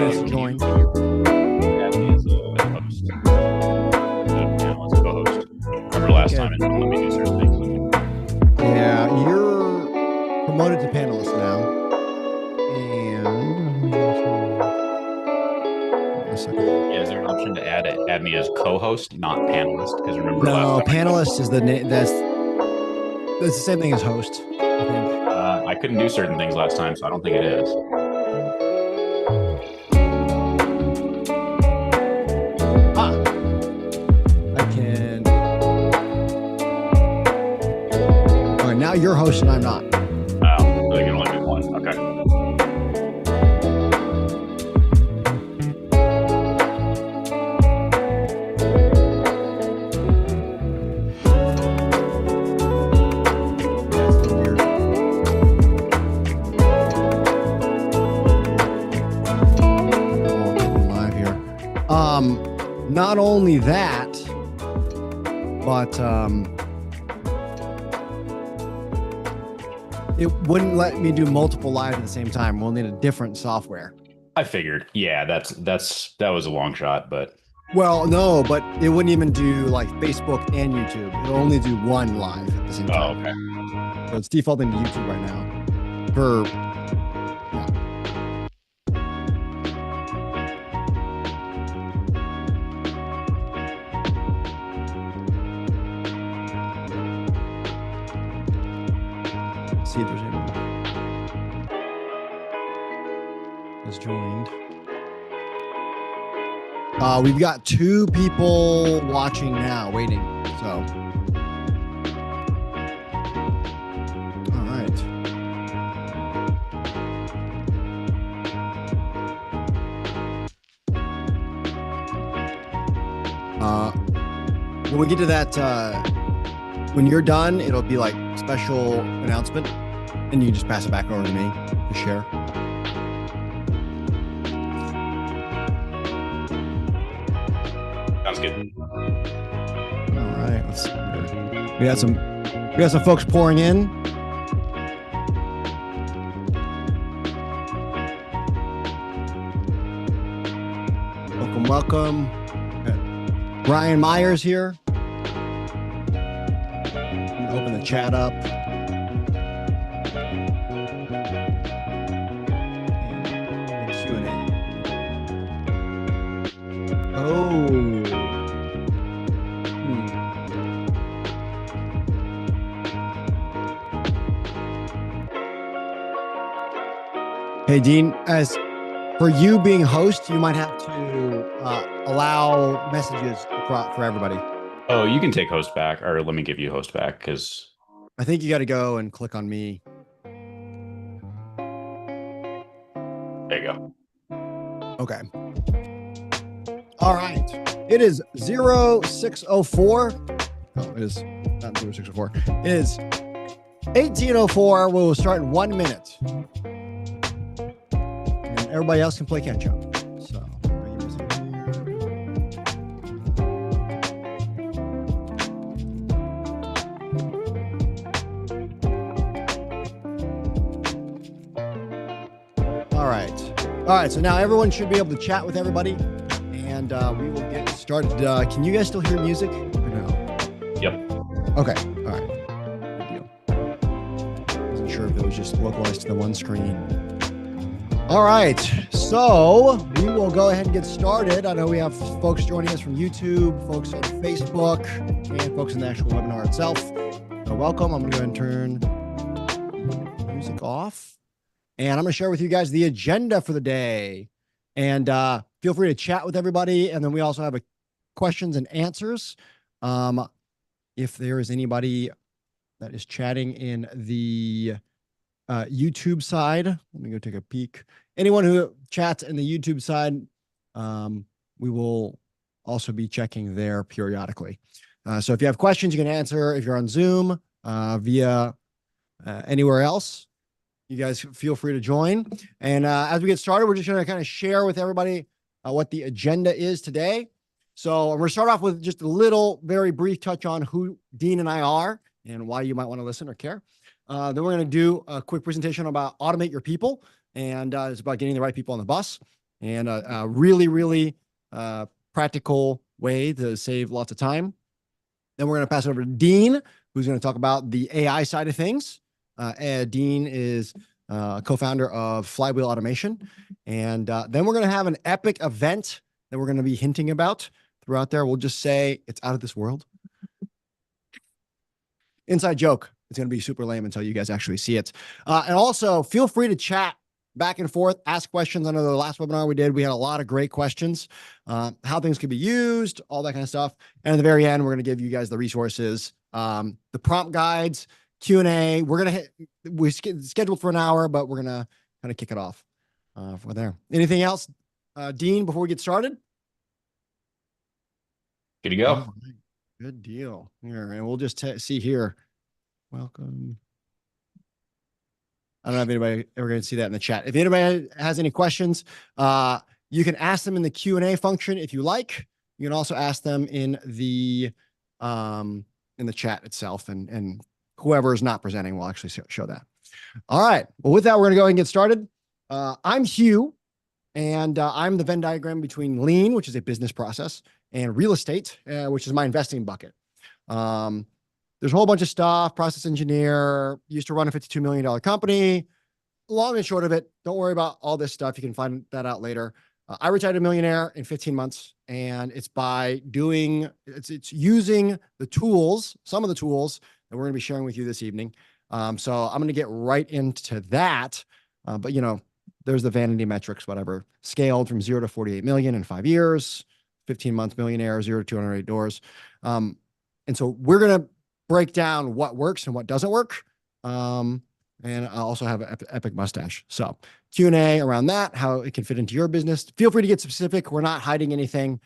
minutes to join. Add me as a host, panelist, co-host. Remember last time it didn't let me do certain things. Yeah, you're promoted to panelist now. And a second. Yeah, is there an option to add me as co-host, not panelist? Because remember No, last time panelist is the name. That's the same thing as host, I think. I couldn't do certain things last time, so I don't think it is. I can. All right, now you're host and I'm not. Oh, so they can only do one. Okay. Not only that, but it wouldn't let me do multiple live at the same time. We'll need a different software. I figured. Yeah, that was a long shot, but well, no, but it wouldn't even do like Facebook and YouTube. It'll only do one live at the same time. Oh, okay. So it's defaulting to YouTube right now. For see if there's anyone has joined. We've got 2 people watching now, waiting. So, all right. When we get to that, when you're done, it'll be like special announcement, and you can just pass it back over to me to share. Sounds good. All right, let's see here. We got some folks pouring in. Welcome. Brian Myers here. Open the chat up. Q&A. Oh. Hey, Dean, as for you being host, you might have to allow messages for everybody. Oh, you can take host back, or let me give you host back, because I think you got to go and click on me. There you go. Okay. All right. It is 0604. Oh, it is not 0604. It is 1804. We'll start in 1 minute. And everybody else can play catch up. So, All right, so now everyone should be able to chat with everybody, and we will get started. Can you guys still hear music or no? Yep. Okay, all right. Good deal. Wasn't sure if it was just localized to the one screen. All right, so we will go ahead and get started. I know we have folks joining us from YouTube, folks on Facebook, and folks in the actual webinar itself. So welcome. I'm going to go ahead and turn music off. And I'm going to share with you guys the agenda for the day. And feel free to chat with everybody. And then we also have questions and answers. If there is anybody that is chatting in the YouTube side, let me go take a peek. Anyone who chats in the YouTube side, we will also be checking there periodically. So if you have questions, you can answer. If you're on Zoom, via anywhere else, you guys feel free to join. And as we get started, we're just going to kind of share with everybody what the agenda is today. So we're going to start off with just a little, very brief touch on who Dean and I are and why you might want to listen or care. Then we're going to do a quick presentation about automate your people. And it's about getting the right people on the bus. and a really, really practical way to save lots of time. Then we're going to pass it over to Dean, who's going to talk about the AI side of things. Dean is co-founder of Flywheel Automation. And then we're going to have an epic event that we're going to be hinting about throughout there. We'll just say it's out of this world. Inside joke. It's going to be super lame until you guys actually see it. And also feel free to chat back and forth, ask questions. I know the last webinar we did, we had a lot of great questions, how things could be used, all that kind of stuff. And at the very end, we're going to give you guys the resources, the prompt guides, Q&A. We're scheduled for an hour, but we're going to kind of kick it off for there. Anything else, Dean, before we get started? Good to go. Right. Good deal. Here, and we'll just see here. Welcome. I don't know if anybody ever going to see that in the chat. If anybody has any questions, you can ask them in the Q&A function if you like. You can also ask them in the chat itself, and whoever is not presenting will actually show that. All right. Well, with that, we're going to go ahead and get started. I'm Hugh, and I'm the Venn diagram between lean, which is a business process, and real estate, which is my investing bucket. There's a whole bunch of stuff, process engineer, used to run a $52 million company. Long and short of it, don't worry about all this stuff. You can find that out later. I retired a millionaire in 15 months, and it's by it's using the tools, some of the tools that we're going to be sharing with you this evening. So I'm going to get right into that. But there's the vanity metrics, whatever, scaled from 0 to 48 million in 5 years, 15 months millionaire, 0 to 208 doors. And so we're going to break down what works and what doesn't work. And I also have an epic mustache. So Q&A around that, how it can fit into your business. Feel free to get specific. We're not hiding anything.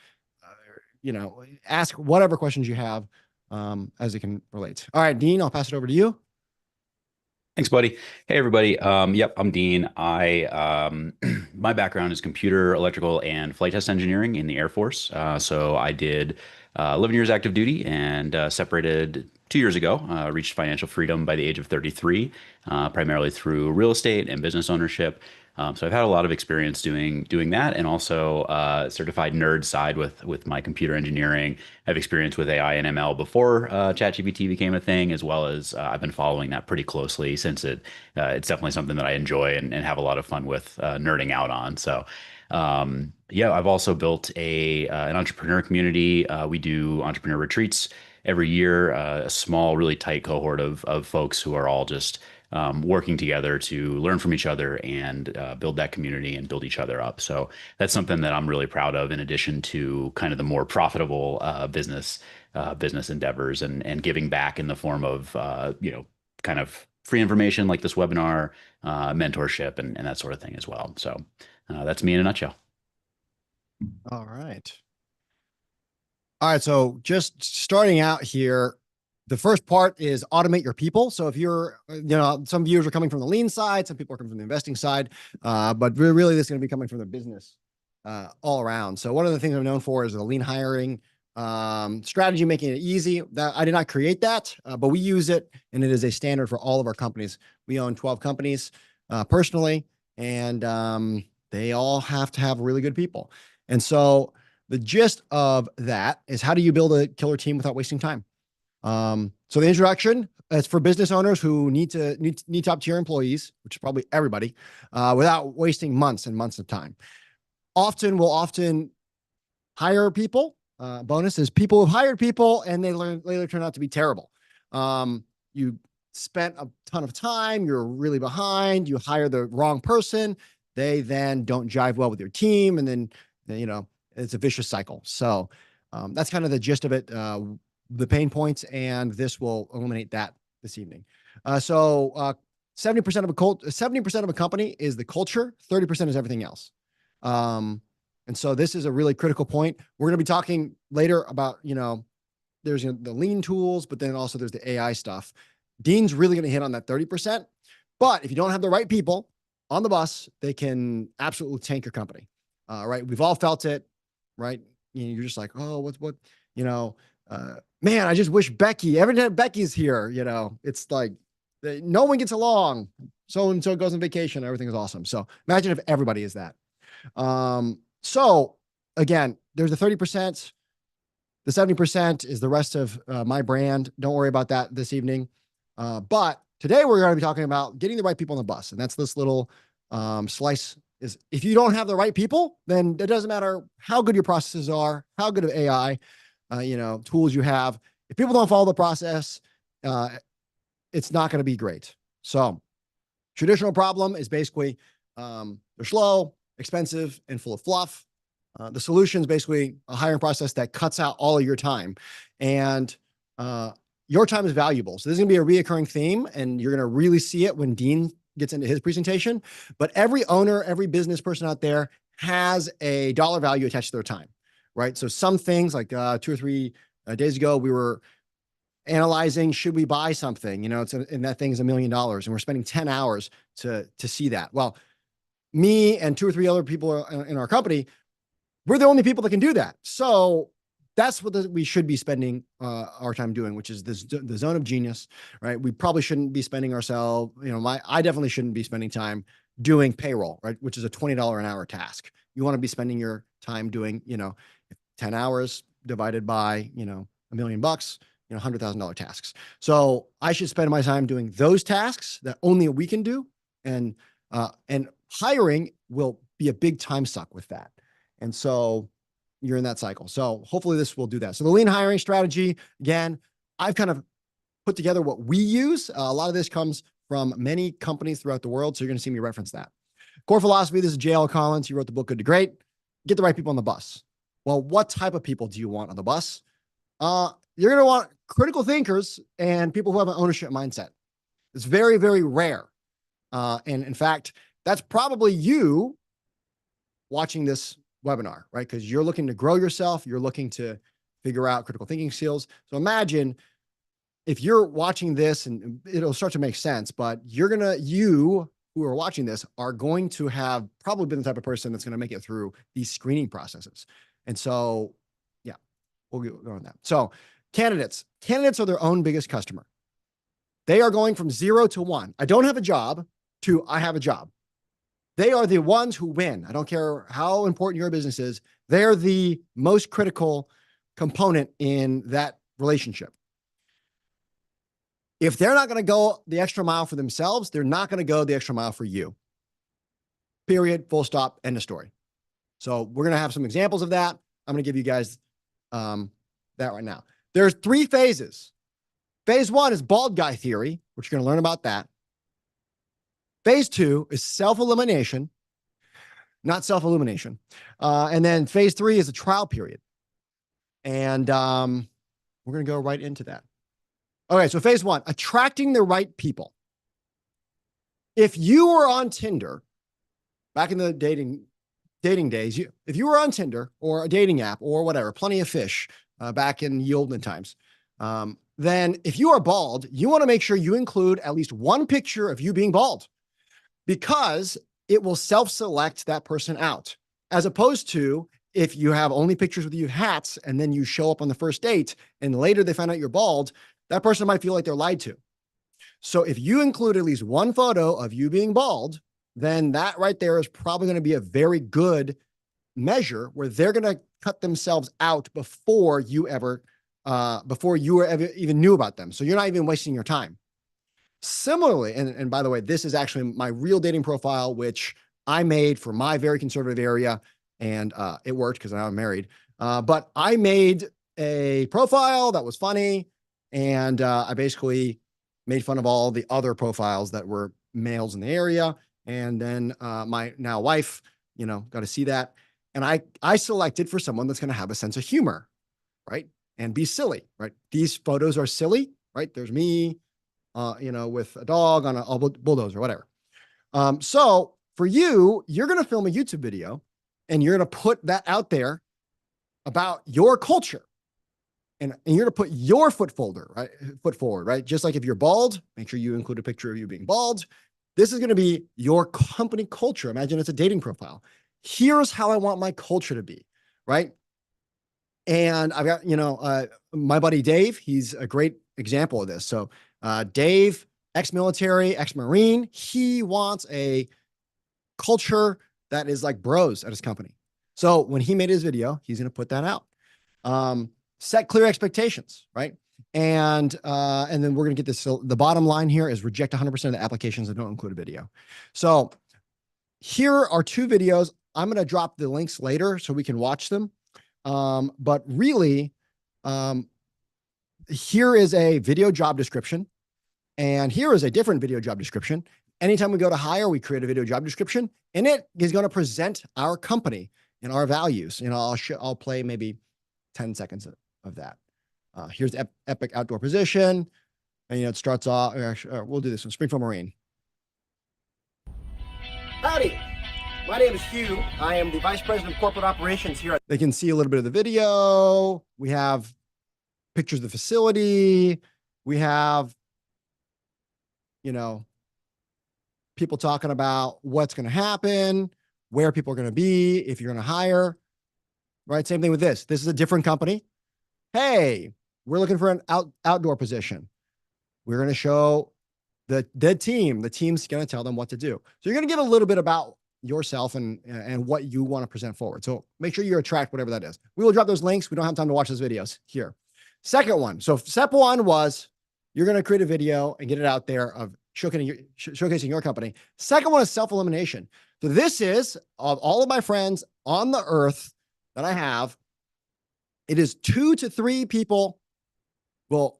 Ask whatever questions you have as it can relate. All right, Dean, I'll pass it over to you. Thanks, buddy. Hey, everybody. Yep, I'm Dean. My background is computer, electrical, and flight test engineering in the Air Force. So I did 11 years active duty and separated 2 years ago. Reached financial freedom by the age of 33, primarily through real estate and business ownership. So I've had a lot of experience doing that, and also certified nerd side with my computer engineering. I have experience with AI and ML before ChatGPT became a thing, as well as I've been following that pretty closely since it's definitely something that I enjoy and have a lot of fun with nerding out on. So yeah, I've also built an entrepreneur community. We do entrepreneur retreats every year, a small, really tight cohort of folks who are all just working together to learn from each other and build that community and build each other up. So that's something that I'm really proud of, in addition to kind of the more profitable business endeavors and giving back in the form of kind of free information like this webinar, mentorship, and that sort of thing as well. So that's me in a nutshell. All right. So just starting out here, the first part is automate your people. So if you're, some viewers are coming from the lean side, some people are coming from the investing side, but really this is going to be coming from the business all around. So one of the things I'm known for is the lean hiring strategy, making it easy. That I did not create that, but we use it, and it is a standard for all of our companies. We own 12 companies personally, and they all have to have really good people. And so the gist of that is, how do you build a killer team without wasting time? So the introduction is for business owners who need top tier employees, which is probably everybody, without wasting months and months of time. We'll hire people. Bonus is people who've hired people and they later turn out to be terrible. You spent a ton of time, you're really behind, you hire the wrong person, they then don't jive well with your team, and then it's a vicious cycle. So that's kind of the gist of it, the pain points, and this will eliminate that this evening. 70% of a company is the culture, 30% is everything else. And so this is a really critical point. We're going to be talking later about, there's the lean tools, but then also there's the AI stuff. Dean's really going to hit on that 30%, but if you don't have the right people on the bus, they can absolutely tank your company. Right. We've all felt it, right? You're just like, oh, man, I just wish every time Becky's here, it's like no one gets along. So-and-so goes on vacation. Everything is awesome. So imagine if everybody is that. So again, there's the 30%. The 70% is the rest of my brand. Don't worry about that this evening. But today we're going to be talking about getting the right people on the bus. And that's this little slice is if you don't have the right people, then it doesn't matter how good your processes are, how good of AI, tools you have. If people don't follow the process, it's not going to be great. So traditional problem is basically they're slow, expensive, and full of fluff. The solution is basically a hiring process that cuts out all of your time, and your time is valuable. So this is going to be a reoccurring theme, and you're going to really see it when Dean gets into his presentation. But every owner, every business person out there has a dollar value attached to their time, right? So some things like 2 or 3 days ago, we were analyzing, should we buy something? And that thing is $1 million, and we're spending 10 hours to see that. Well, me and 2 or 3 other people in our company, we're the only people that can do that. So that's what we should be spending our time doing, which is the zone of genius, right? We probably shouldn't be spending ourselves, I definitely shouldn't be spending time doing payroll, right? Which is a $20 an hour task. You want to be spending your time doing, 10 hours divided by, $1 million, $100,000 tasks. So I should spend my time doing those tasks that only we can do. And hiring will be a big time suck with that. And so you're in that cycle. So hopefully this will do that. So the lean hiring strategy, again, I've kind of put together what we use. A lot of this comes from many companies throughout the world. So you're going to see me reference that. Core philosophy, this is J.L. Collins. He wrote the book Good to Great. Get the right people on the bus. Well, what type of people do you want on the bus? You're going to want critical thinkers and people who have an ownership mindset. It's very, very rare. And in fact, that's probably you watching this webinar, right? Because you're looking to grow yourself. You're looking to figure out critical thinking skills. So imagine if you're watching this, and it'll start to make sense, but you who are watching this are going to have probably been the type of person that's going to make it through these screening processes. And so, yeah, we'll go on that. So candidates are their own biggest customer. They are going from 0 to 1. I don't have a job to I have a job. They are the ones who win. I don't care how important your business is. They're the most critical component in that relationship. If they're not going to go the extra mile for themselves, they're not going to go the extra mile for you. Period, full stop, end of story. So we're going to have some examples of that. I'm going to give you guys that right now. There's 3 phases. Phase 1 is bald guy theory, which you're going to learn about that. Phase 2 is self-elimination, not self-illumination. And then phase 3 is a trial period. And we're going to go right into that. Okay, so phase 1, attracting the right people. If you were on Tinder, back in the dating days, if you were on Tinder or a dating app or whatever, Plenty of Fish, back in the olden times, then if you are bald, you want to make sure you include at least one picture of you being bald, because it will self-select that person out, as opposed to if you have only pictures with you hats and then you show up on the first date and later they find out you're bald, that person might feel like they're lied to. So if you include at least one photo of you being bald, then that right there is probably going to be a very good measure where they're going to cut themselves out before you ever even knew about them. So you're not even wasting your time. Similarly, and by the way, this is actually my real dating profile, which I made for my very conservative area, and it worked because now I'm married. But I made a profile that was funny, and I basically made fun of all the other profiles that were males in the area. And then my now wife, got to see that. And I selected for someone that's going to have a sense of humor, right? And be silly, right? These photos are silly, right? There's me, with a dog on a bulldozer or whatever. So for you, you're going to film a YouTube video and you're going to put that out there about your culture. And you're going to put your foot forward, right? Just like if you're bald, make sure you include a picture of you being bald. This is going to be your company culture. Imagine it's a dating profile. Here's how I want my culture to be, right? And I've got, my buddy Dave, he's a great example of this. So Dave, ex-military, ex-Marine, he wants a culture that is like bros at his company. So when he made his video, he's going to put that out. Set clear expectations, right? And then we're going to get this. So the bottom line here is reject 100% of the applications that don't include a video. So here are two videos. I'm going to drop the links later so we can watch them. But really, here is a video job description. And here is a different video job description. Anytime we go to hire, we create a video job description, and it is going to present our company and our values. I'll play maybe 10 seconds of that. Here's Epic Outdoor Position. And, it starts off, we'll do this one, Springfield Marine. Howdy, my name is Hugh. I am the Vice President of Corporate Operations here. They can see a little bit of the video. We have pictures of the facility. We have, people talking about what's going to happen, where people are going to be, if you're going to hire, right? Same thing with this. This is a different company. Hey, we're looking for an outdoor position. We're going to show the team. The team's going to tell them what to do. So you're going to give a little bit about yourself and what you want to present forward. So make sure you attract whatever that is. We will drop those links. We don't have time to watch those videos here. Second one. So step one was you're going to create a video and get it out there of showcasing your company. Second one is self-elimination. So this is of all of my friends on the earth that I have, it is 2 to 3 people out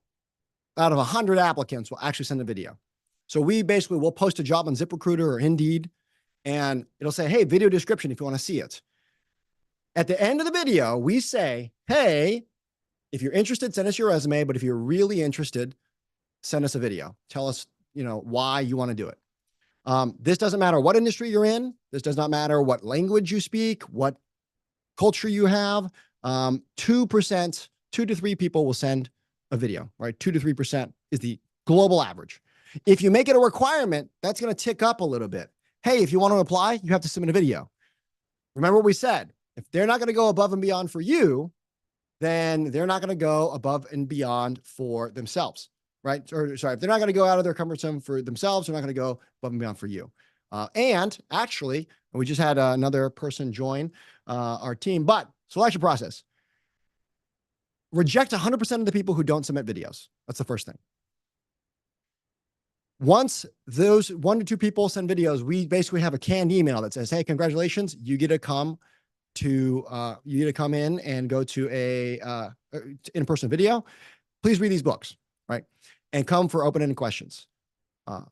of 100 applicants will actually send a video. So we basically will post a job on ZipRecruiter or Indeed, and it'll say, hey, video description if you want to see it. At the end of the video, we say, hey, if you're interested, send us your resume. But if you're really interested, send us a video. Tell us, why you want to do it. This doesn't matter what industry you're in. This does not matter what language you speak, what culture you have. 2%, 2 to 3 people will send a video, right? 2 to 3% is the global average. If you make it a requirement, that's going to tick up a little bit. Hey, if you want to apply, you have to submit a video. Remember what we said. If they're not going to go above and beyond for you, then they're not going to go above and beyond for themselves, right? Or sorry, if they're not going to go out of their comfort zone for themselves, they're not going to go above and beyond for you. And actually, we just had another person join our team, but selection process. Reject 100% of the people who don't submit videos. That's the first thing. Once those 1 to 2 people send videos, we basically have a canned email that says, hey, congratulations, you get to come in and go to a in-person video. Please read these books, right? And come for open-ended questions. And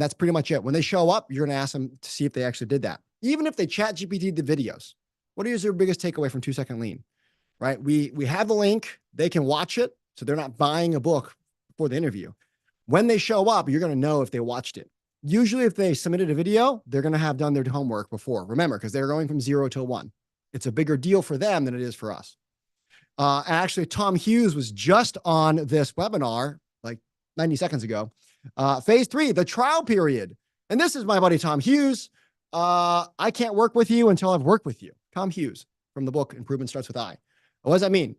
that's pretty much it. When they show up, you're going to ask them to see if they actually did that. Even if they ChatGPT the videos, what is your biggest takeaway from 2-Second Lean, right? We have the link. They can watch it. So they're not buying a book for the interview. When they show up, you're going to know if they watched it. Usually if they submitted a video, they're going to have done their homework before. Remember, because they're going from 0 to 1. It's a bigger deal for them than it is for us. Actually, Tom Hughes was just on this webinar like 90 seconds ago. Phase 3, the trial period. And this is my buddy, Tom Hughes. I can't work with you until I've worked with you. Tom Hughes from the book, Improvement Starts with I. What does that mean?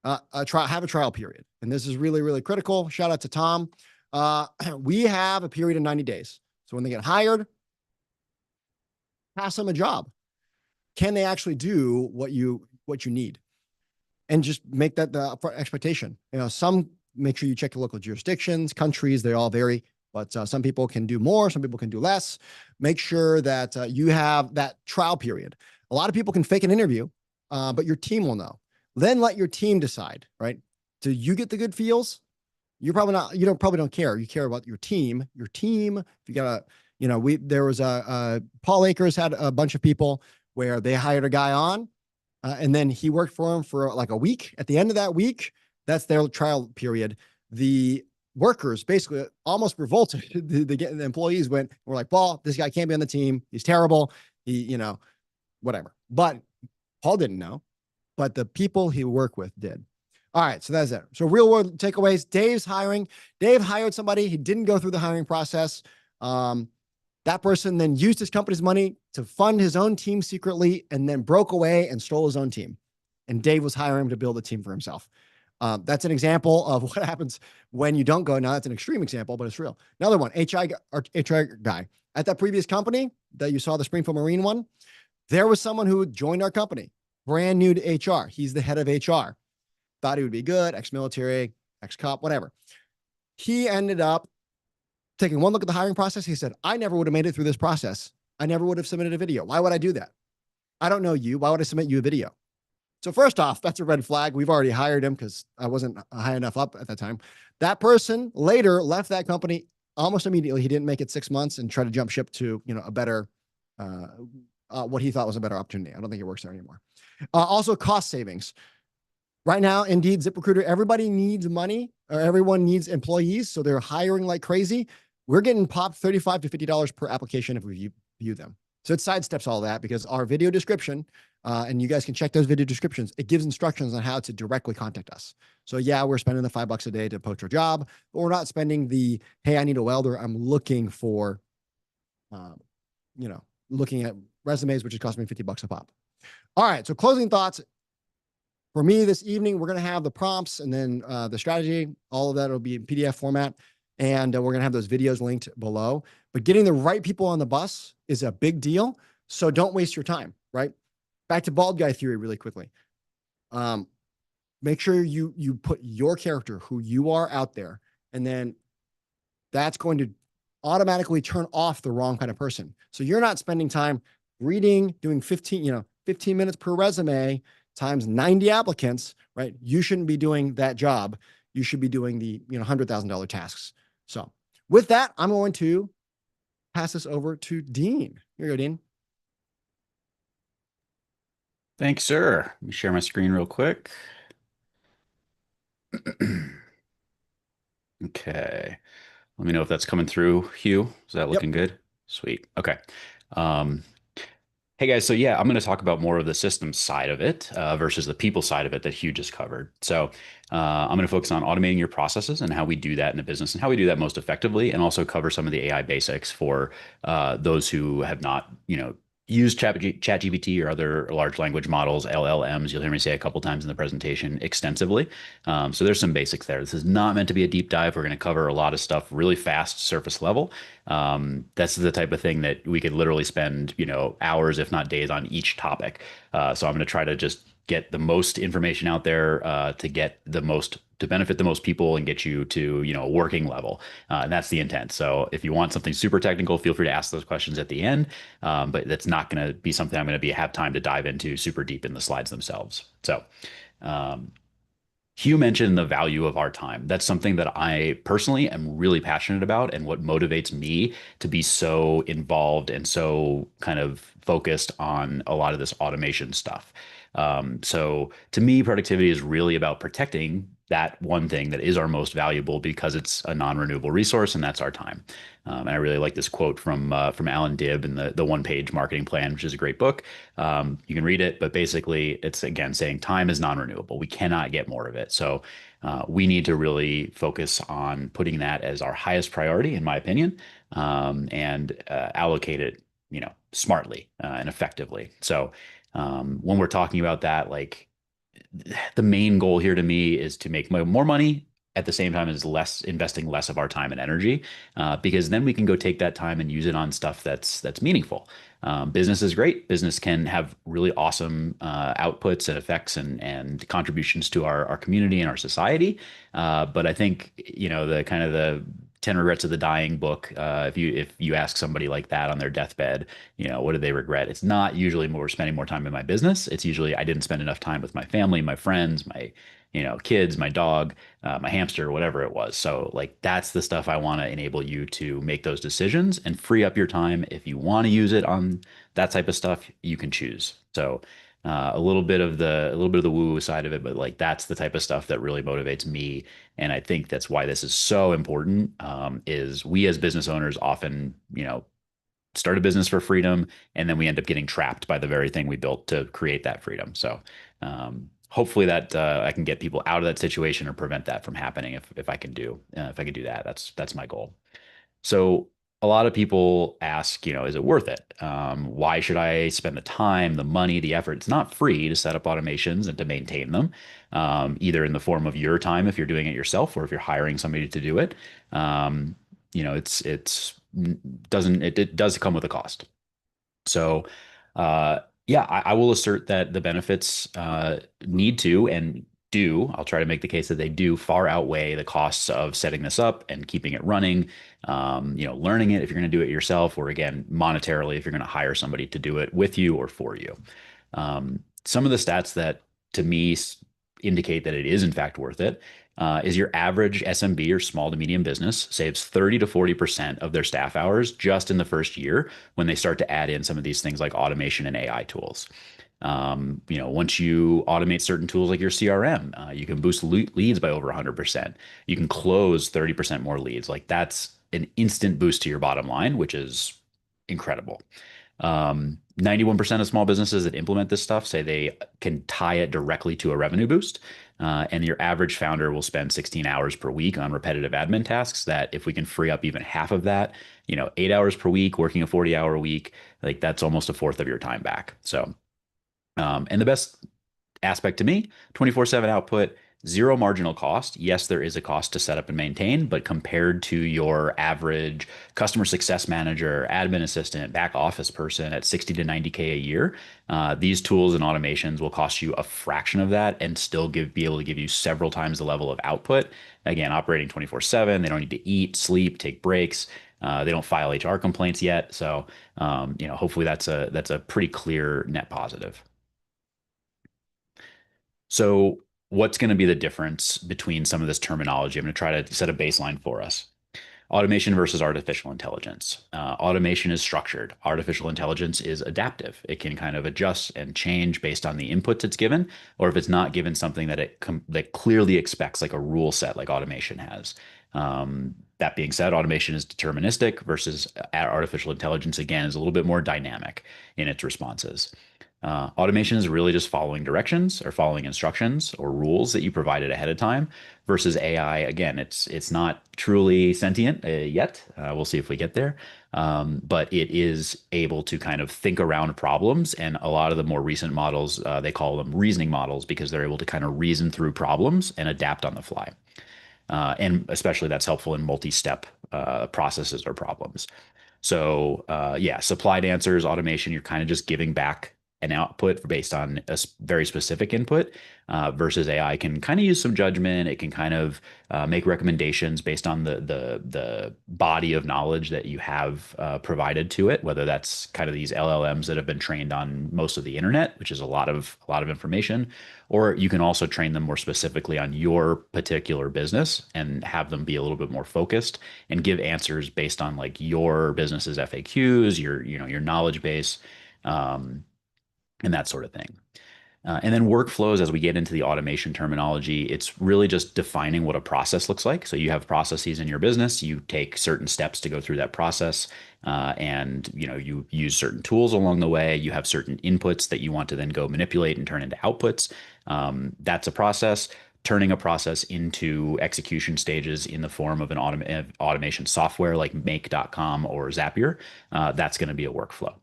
Have a trial period. And this is really, really critical. Shout out to Tom. We have a period of 90 days. So when they get hired, pass them a job. Can they actually do what you need? And just make that the expectation. Some make sure you check your local jurisdictions, countries, they all vary, but some people can do more, some people can do less. Make sure that you have that trial period. A lot of people can fake an interview, but your team will know. Then let your team decide, right? Do you get the good feels? You're probably not, probably don't care. You care about your team. Your team, if you got there was Paul Akers had a bunch of people where they hired a guy on, and then he worked for him for like a week. At the end of that week, that's their trial period. The workers basically almost revolted. The employees were like, Paul, this guy can't be on the team. He's terrible. He, whatever. But Paul didn't know, but the people he worked with did. All right, so that's it. So real world takeaways. Dave's hiring. Dave hired somebody. He didn't go through the hiring process. That person then used his company's money to fund his own team secretly and then broke away and stole his own team. And Dave was hiring him to build a team for himself. That's an example of what happens when you don't go. Now, that's an extreme example, but it's real. Another one, HR guy. At that previous company that you saw, the Springfield Marine one, there was someone who joined our company, brand new to HR. He's the head of HR. Thought he would be good, ex-military, ex-cop, whatever. He ended up taking one look at the hiring process. He said, I never would have made it through this process. I never would have submitted a video. Why would I do that? I don't know you. Why would I submit you a video? So first off, that's a red flag. We've already hired him because I wasn't high enough up at that time. That person later left that company almost immediately. He didn't make it 6 months and tried to jump ship to, a better, what he thought was a better opportunity. I don't think it works there anymore. Also cost savings. Right now, Indeed, ZipRecruiter, everybody needs money, or everyone needs employees. So they're hiring like crazy. We're getting popped $35 to $50 per application if we view them. So it sidesteps all that because our video description, and you guys can check those video descriptions, it gives instructions on how to directly contact us. So yeah, we're spending the $5 a day to post our job, but we're not spending the, hey, I need a welder. I'm looking for, looking at resumes, which is costing me $50 a pop. All right. So closing thoughts for me this evening, we're going to have the prompts and then the strategy, all of that will be in PDF format. And we're going to have those videos linked below. But getting the right people on the bus is a big deal. So don't waste your time, right? Back to bald guy theory really quickly. Make sure you put your character, who you are, out there. And then that's going to automatically turn off the wrong kind of person. So you're not spending time reading, doing 15 minutes per resume times 90 applicants, right? You shouldn't be doing that job. You should be doing the $100,000 tasks. So with that, I'm going to pass this over to Dean. Here you go, Dean. Thanks, sir. Let me share my screen real quick. Okay. Let me know if that's coming through, Hugh. Is that looking good? Sweet. Okay. Hey guys, so yeah, I'm going to talk about more of the systems side of it versus the people side of it that Hugh just covered. So I'm going to focus on automating your processes and how we do that in a business and how we do that most effectively, and also cover some of the AI basics for those who have not, use ChatGPT or other large language models, LLMs. You'll hear me say a couple times in the presentation extensively. So there's some basics there. This is not meant to be a deep dive. We're going to cover a lot of stuff really fast, surface level. That's the type of thing that we could literally spend, hours, if not days, on each topic. So I'm going to try to just get the most information out there to benefit the most people and get you to, a working level. And that's the intent. So if you want something super technical, feel free to ask those questions at the end. But that's not going to be something I'm going to have time to dive into super deep in the slides themselves. So, Hugh mentioned the value of our time. That's something that I personally am really passionate about, and what motivates me to be so involved and so kind of focused on a lot of this automation stuff. So to me, productivity is really about protecting that one thing that is our most valuable, because it's a non-renewable resource, and that's our time. And I really like this quote from Alan Dibb in the One Page Marketing Plan, which is a great book. You can read it, but basically it's, again, saying time is non-renewable. We cannot get more of it. So we need to really focus on putting that as our highest priority, in my opinion, and allocate it, smartly and effectively. So when we're talking about that, like, the main goal here to me is to make more money at the same time as investing less of our time and energy, because then we can go take that time and use it on stuff that's meaningful. Business is great. Business can have really awesome outputs and effects and contributions to our community and our society. But I think, the kind of the 10 Regrets of the Dying book, if you ask somebody like that on their deathbed, what do they regret? It's not usually more spending more time in my business. It's usually I didn't spend enough time with my family, my friends, my kids, my dog, my hamster, whatever it was. So like, that's the stuff I want to enable you to make those decisions and free up your time. If you want to use it on that type of stuff, you can choose. So a little bit of the woo-woo side of it, but like, that's the type of stuff that really motivates me. And I think that's why this is so important, is we as business owners often, start a business for freedom, and then we end up getting trapped by the very thing we built to create that freedom. So hopefully that I can get people out of that situation or prevent that from happening if I can do that. That's my goal. So a lot of people ask, is it worth it? Why should I spend the time, the money, the effort? It's not free to set up automations and to maintain them, either in the form of your time if you're doing it yourself, or if you're hiring somebody to do it. It's it does come with a cost. So, yeah, I will assert that the benefits need to and do. I'll try to make the case that they do far outweigh the costs of setting this up and keeping it running. Learning it if you're going to do it yourself, or again, monetarily if you're going to hire somebody to do it with you or for you. Some of the stats that to me indicate that it is in fact worth it is your average SMB or small to medium business saves 30 to 40% of their staff hours just in the first year when they start to add in some of these things like automation and AI tools. Once you automate certain tools like your CRM, you can boost leads by over 100%. You can close 30% more leads. Like that's an instant boost to your bottom line, which is incredible. 91% of small businesses that implement this stuff say they can tie it directly to a revenue boost. And your average founder will spend 16 hours per week on repetitive admin tasks that if we can free up even half of that, 8 hours per week, working a 40-hour week, like that's almost a fourth of your time back. So, and the best aspect to me, 24/7 output, zero marginal cost. Yes, there is a cost to set up and maintain, but compared to your average customer success manager, admin assistant, back office person at 60 to 90K a year, these tools and automations will cost you a fraction of that and still be able to give you several times the level of output. Again, operating 24/7, they don't need to eat, sleep, take breaks. They don't file HR complaints yet. So, hopefully that's a pretty clear net positive. So what's going to be the difference between some of this terminology? I'm going to try to set a baseline for us. Automation versus artificial intelligence. Automation is structured. Artificial intelligence is adaptive. It can kind of adjust and change based on the inputs it's given, or if it's not given something that clearly expects, like a rule set, like automation has. That being said, automation is deterministic versus artificial intelligence, again, is a little bit more dynamic in its responses. Automation is really just following directions or following instructions or rules that you provided ahead of time versus AI. Again, it's not truly sentient yet. We'll see if we get there. But it is able to kind of think around problems. And a lot of the more recent models, they call them reasoning models because they're able to kind of reason through problems and adapt on the fly. And especially that's helpful in multi-step processes or problems. So yeah, supplied answers, automation, you're kind of just giving back an output based on a very specific input versus AI can kind of use some judgment. It can kind of make recommendations based on the body of knowledge that you have provided to it, whether that's kind of these LLMs that have been trained on most of the internet, which is a lot of information, or you can also train them more specifically on your particular business and have them be a little bit more focused and give answers based on like your business's FAQs, your knowledge base. And that sort of thing. And then workflows, as we get into the automation terminology, it's really just defining what a process looks like. So you have processes in your business, you take certain steps to go through that process, and you use certain tools along the way. You have certain inputs that you want to then go manipulate and turn into outputs. That's a process. Turning a process into execution stages in the form of an automation software like Make.com or Zapier, that's going to be a workflow.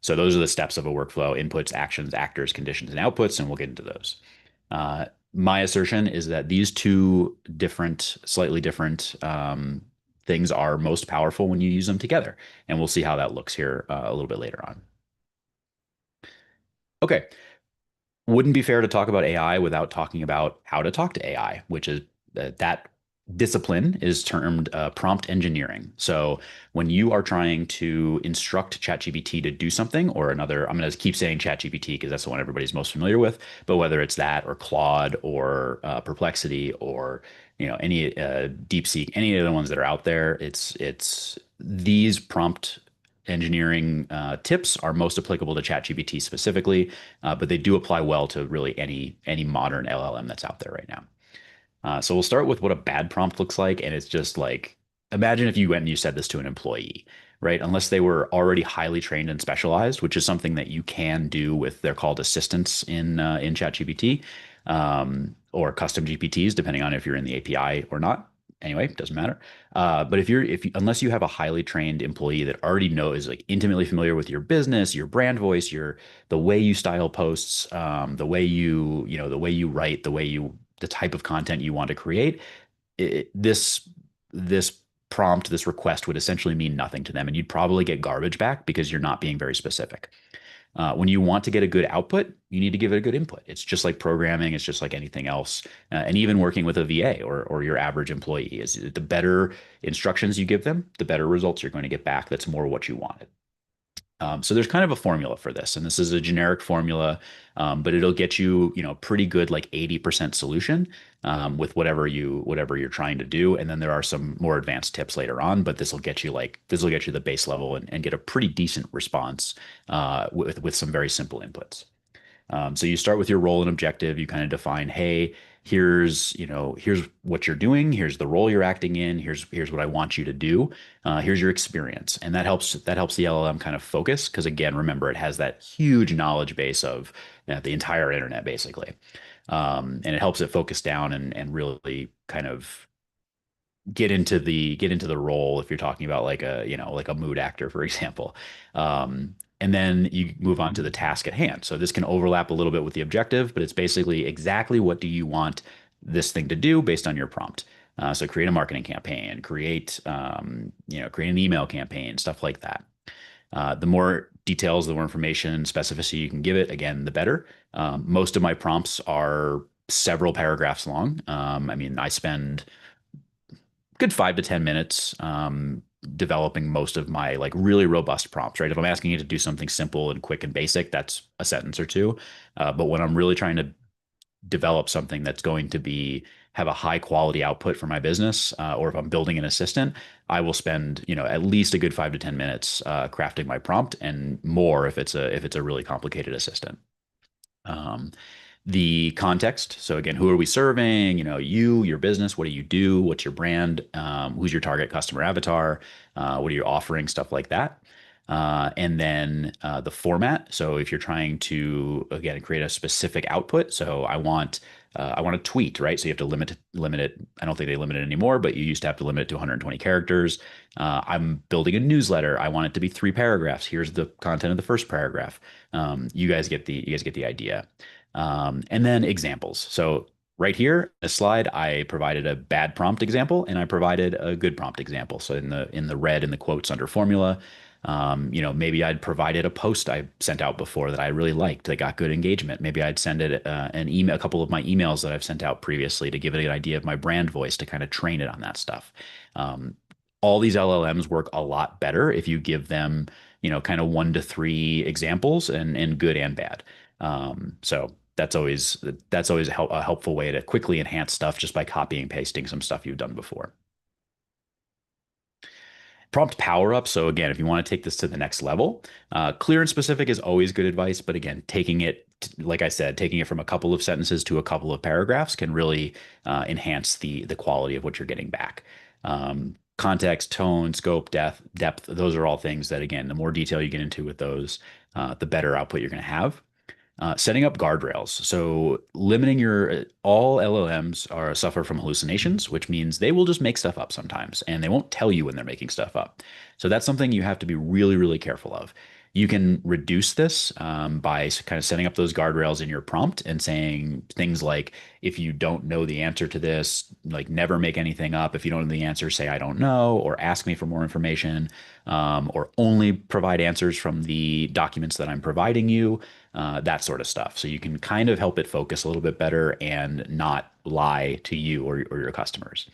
So those are the steps of a workflow: inputs, actions, actors, conditions, and outputs, and we'll get into those. My assertion is that these two slightly different things are most powerful when you use them together, and we'll see how that looks here a little bit later on. Okay. Wouldn't be fair to talk about AI without talking about how to talk to AI, which is that discipline is termed prompt engineering. So when you are trying to instruct ChatGPT to do something or another, I'm going to keep saying ChatGPT because that's the one everybody's most familiar with, but whether it's that or Claude or Perplexity or any DeepSeek, any of the ones that are out there, it's these prompt engineering tips are most applicable to ChatGPT specifically, but they do apply well to really any modern LLM that's out there right now. So we'll start with what a bad prompt looks like. And it's just like, imagine if you went and you said this to an employee, right? Unless they were already highly trained and specialized, which is something that you can do with, they're called assistants in ChatGPT, or custom GPTs, depending on if you're in the API or not. Anyway, doesn't matter. But unless you have a highly trained employee that already is like intimately familiar with your business, your brand voice, the way you style posts, the way you write, the type of content you want to create, this prompt, this request would essentially mean nothing to them, and you'd probably get garbage back because you're not being very specific. When you want to get a good output, you need to give it a good input. It's just like programming. It's just like anything else. And even working with a VA or your average employee, is the better instructions you give them, the better results you're going to get back. That's more what you wanted. So there's kind of a formula for this, and this is a generic formula, but it'll get you, pretty good, like 80% solution with whatever you're trying to do. And then there are some more advanced tips later on, but this will get you the base level and get a pretty decent response with some very simple inputs. So you start with your role and objective. You kind of define, hey, here's what you're doing. Here's the role you're acting in. Here's what I want you to do. Here's your experience. And that helps the LLM kind of focus. Because again, remember, it has that huge knowledge base of the entire internet, basically. And it helps it focus down and really kind of get into the role if you're talking about like a mood actor, for example. And then you move on to the task at hand. So this can overlap a little bit with the objective, but it's basically exactly what do you want this thing to do based on your prompt. So create a marketing campaign, create an email campaign, stuff like that. The more details, the more information, specificity you can give it, again, the better. Most of my prompts are several paragraphs long. I spend good 5 to 10 minutes developing most of my like really robust prompts, right? If I'm asking you to do something simple and quick and basic, that's a sentence or two. But when I'm really trying to develop something that's going to have a high quality output for my business, or if I'm building an assistant, I will spend, at least a good 5 to 10 minutes crafting my prompt, and more if it's a really complicated assistant. The context. So again, who are we serving? Your business, what do you do? What's your brand? Who's your target customer avatar? What are you offering? Stuff like that. And then the format. So if you're trying to, again, create a specific output. So I want a tweet, right? So you have to limit it. I don't think they limit it anymore, but you used to have to limit it to 120 characters. I'm building a newsletter. I want it to be 3 paragraphs. Here's the content of the first paragraph. You guys get the idea. And then examples. So right here, this slide, I provided a bad prompt example and I provided a good prompt example. So in the red, in the quotes under formula, maybe I'd provided a post I sent out before that I really liked, that got good engagement. Maybe I'd send it an email, a couple of my emails that I've sent out previously to give it an idea of my brand voice, to kind of train it on that stuff. All these LLMs work a lot better if you give them, kind of 1 to 3 examples and good and bad. So that's always a helpful way to quickly enhance stuff just by copying and pasting some stuff you've done before. Prompt power up. So again, if you want to take this to the next level, clear and specific is always good advice. But again, taking it from a couple of sentences to a couple of paragraphs can really enhance the quality of what you're getting back. Context, tone, scope, depth, those are all things that, again, the more detail you get into with those, the better output you're going to have. Setting up guardrails. So limiting all LLMs suffer from hallucinations, which means they will just make stuff up sometimes, and they won't tell you when they're making stuff up. So that's something you have to be really, really careful of. You can reduce this by kind of setting up those guardrails in your prompt and saying things like, if you don't know the answer to this, like never make anything up. If you don't know the answer, say, I don't know, or ask me for more information, or only provide answers from the documents that I'm providing you, that sort of stuff. So you can kind of help it focus a little bit better and not lie to you or your customers.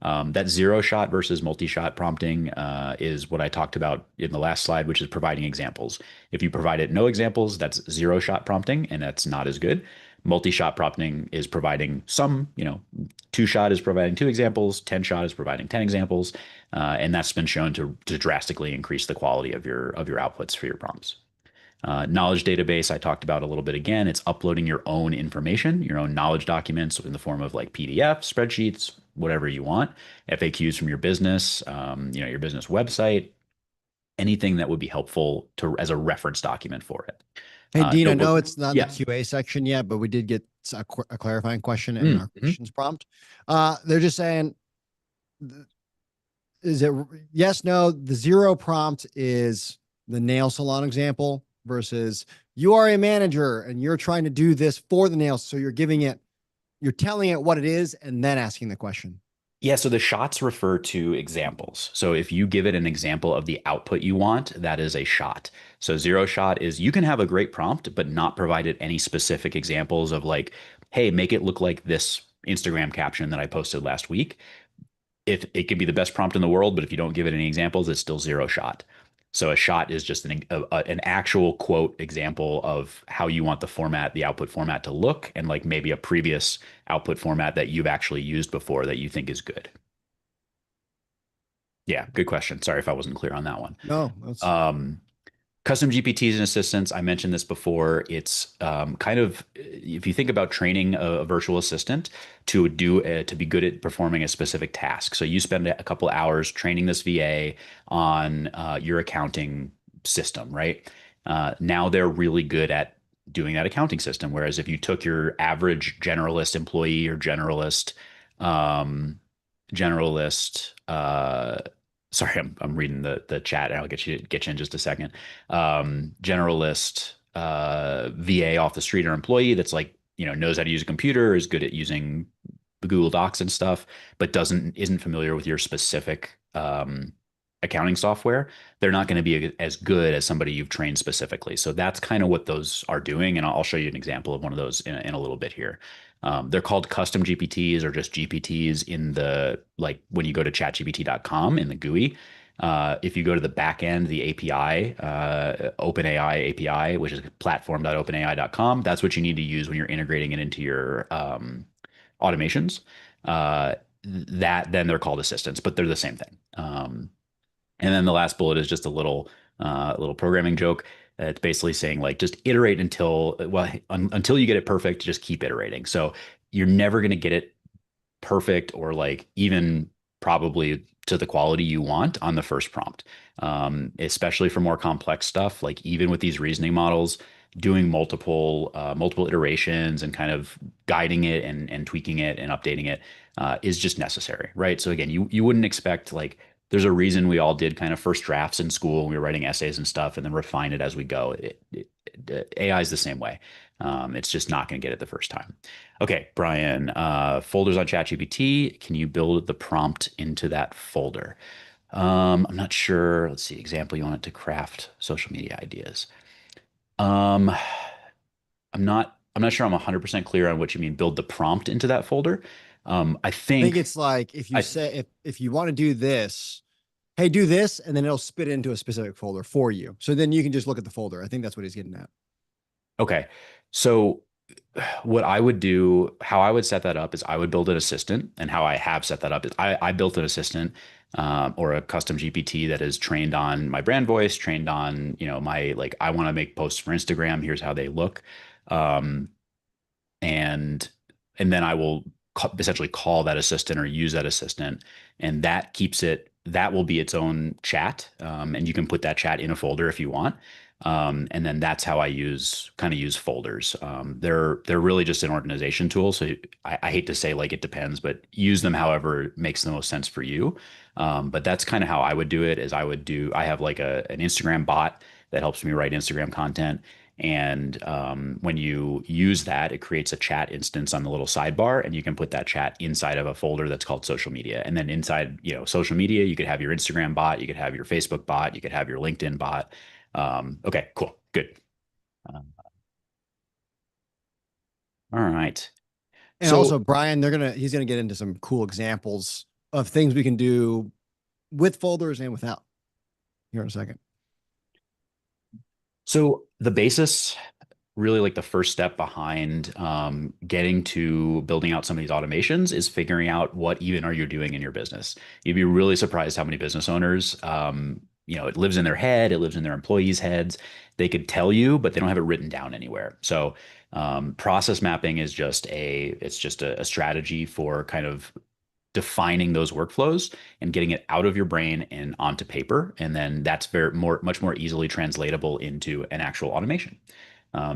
That 0-shot versus multi-shot prompting is what I talked about in the last slide, which is providing examples. If you provided no examples, that's 0-shot prompting, and that's not as good. Multi-shot prompting is providing some, 2-shot is providing 2 examples, 10-shot is providing 10 examples, and that's been shown to drastically increase the quality of your outputs for your prompts. Knowledge database, I talked about a little bit again. It's uploading your own information, your own knowledge documents in the form of like PDF, spreadsheets, whatever you want, FAQs from your business, your business website, anything that would be helpful as a reference document for it. Hey, Dean, I know it's not in the QA section yet, but we did get a clarifying question in our questions prompt. They're just saying, is it yes, no? The 0 prompt is the nail salon example versus you are a manager and you're trying to do this for the nails. So you're telling it what it is and then asking the question. Yeah, so the shots refer to examples. So if you give it an example of the output you want, that is a shot. So zero shot is you can have a great prompt, but not provide it any specific examples of like, hey, make it look like this Instagram caption that I posted last week. If it can be the best prompt in the world, but if you don't give it any examples, it's still zero shot. So a shot is just an actual quote example of how you want the format, the output format to look, and like maybe a previous output format that you've actually used before that you think is good. Yeah, good question. Sorry if I wasn't clear on that one. No, that's Um, Custom GPTs and assistants, I mentioned this before. It's kind of if you think about training a virtual assistant to be good at performing a specific task. So you spend a couple hours training this VA on your accounting system, right? Now they're really good at doing that accounting system. Whereas if you took your average generalist employee or um, generalist sorry, I'm reading the chat and I'll get you in just a second. Generalist VA off the street or employee that's like, knows how to use a computer, is good at using the Google Docs and stuff, but isn't familiar with your specific accounting software. They're not going to be as good as somebody you've trained specifically. So that's kind of what those are doing. And I'll show you an example of one of those in a little bit here. They're called custom GPTs or just GPTs in the like when you go to chatgpt.com in the GUI. If you go to the back end, the API, OpenAI API, which is platform.openai.com, that's what you need to use when you're integrating it into your automations. That then they're called assistants, but they're the same thing. And then the last bullet is just a little programming joke. It's basically saying like just iterate until you get it perfect. Just keep iterating. So you're never going to get it perfect or like even probably to the quality you want on the first prompt. Especially for more complex stuff, like even with these reasoning models, doing multiple iterations and kind of guiding it and tweaking it and updating it is just necessary, right? So again, you wouldn't expect like there's a reason we all did kind of first drafts in school. We were writing essays and stuff, and then refine it as we go. AI is the same way. It's just not going to get it the first time. Okay, Brian, folders on ChatGPT. Can you build the prompt into that folder? I'm not sure. Let's see. Example, you want it to craft social media ideas. Um, I'm not sure I'm 100% clear on what you mean build the prompt into that folder. I I think think it's like if you I say if you want to do this, hey, do this, and then it'll spit into a specific folder for you. So then you can just look at the folder. I think that's what he's getting at. okay. So what I would do, how I would set that up is I would build an assistant, and how I have set that up is I built an assistant or a custom GPT that is trained on my brand voice, trained on, my like I want to make posts for Instagram. Here's how they look. Um, and and then I will essentially call that assistant or use that assistant, and that will be its own chat, and you can put that chat in a folder if you want. And then that's how I use folders. They're really just an organization tool. So I hate to say like it depends, but use them however makes the most sense for you. But that's kind of how I would do it. I have like an Instagram bot that helps me write Instagram content. And when you use that, it creates a chat instance on the little sidebar, and you can put that chat inside of a folder that's called social media. And then inside, social media, you could have your Instagram bot, you could have your Facebook bot, you could have your LinkedIn bot. Okay, cool, good. Uh, all right. And So, also, Brian, he's gonna get into some cool examples of things we can do with folders and without here in a second. so the basis, really like the first step behind getting to building out some of these automations is figuring out what even are you doing in your business. You'd be really surprised how many business owners, it lives in their head, it lives in their employees' heads. They could tell you, but they don't have it written down anywhere. So process mapping is just a strategy for kind of defining those workflows and getting it out of your brain and onto paper. And then that's much more easily translatable into an actual automation.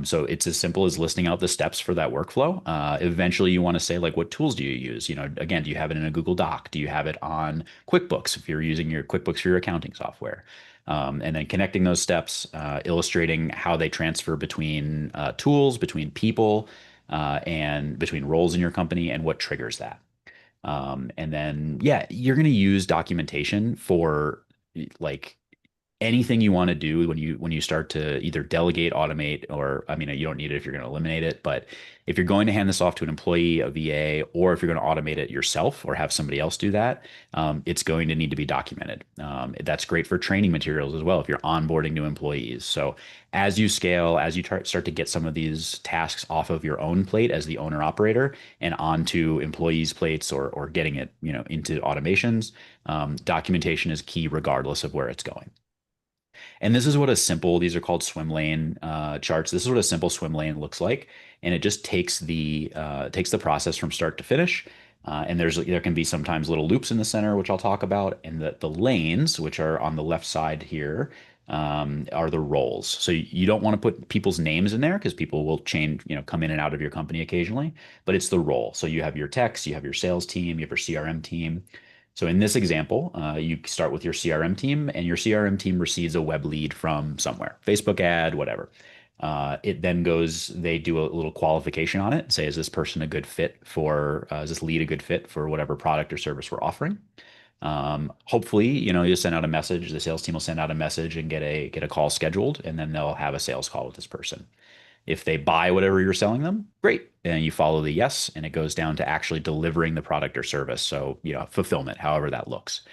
So it's as simple as listing out the steps for that workflow. Eventually, you want to say like, what tools do you use? Again, do you have it in a Google Doc? Do you have it on QuickBooks if you're using your QuickBooks for your accounting software? And then connecting those steps, illustrating how they transfer between tools, between people, and between roles in your company, and what triggers that. And then, yeah, you're going to use documentation for like anything you want to do when you start to either delegate, automate, or I mean, you don't need it if you're going to eliminate it, but if you're going to hand this off to an employee, a VA, or if you're going to automate it yourself or have somebody else do that, it's going to need to be documented. That's great for training materials as well if you're onboarding new employees. So as you scale, as you start to get some of these tasks off of your own plate as the owner operator and onto employees' plates or getting it, into automations, documentation is key regardless of where it's going. And this is what these are called swim lane charts. This is what a simple swim lane looks like. And it just takes the process from start to finish. And there can be sometimes little loops in the center, which I'll talk about. And the lanes, which are on the left side here, are the roles. So you don't want to put people's names in there because people will change, come in and out of your company occasionally, but it's the role. So you have your techs, you have your sales team, you have your CRM team. So in this example, you start with your CRM team, and your CRM team receives a web lead from somewhere, Facebook ad, whatever. It then they do a little qualification on it, say, is this person a good fit is this lead a good fit for whatever product or service we're offering? Hopefully, you send out a message, the sales team will send out a message and get a call scheduled, and then they'll have a sales call with this person. If they buy whatever you're selling them, great. And you follow the yes, and it goes down to actually delivering the product or service. So, fulfillment, however that looks.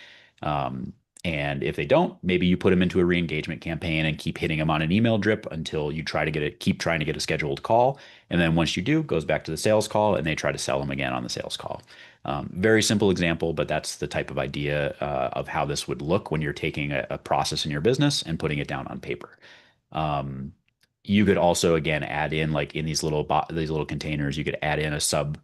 And if they don't, maybe you put them into a re-engagement campaign and keep hitting them on an email drip until you keep trying to get a scheduled call. And then once you do, goes back to the sales call and they try to sell them again on the sales call. Very simple example, but that's the type of idea of how this would look when you're taking a process in your business and putting it down on paper. You could also, again, add in, like in these little containers, you could add in a sub,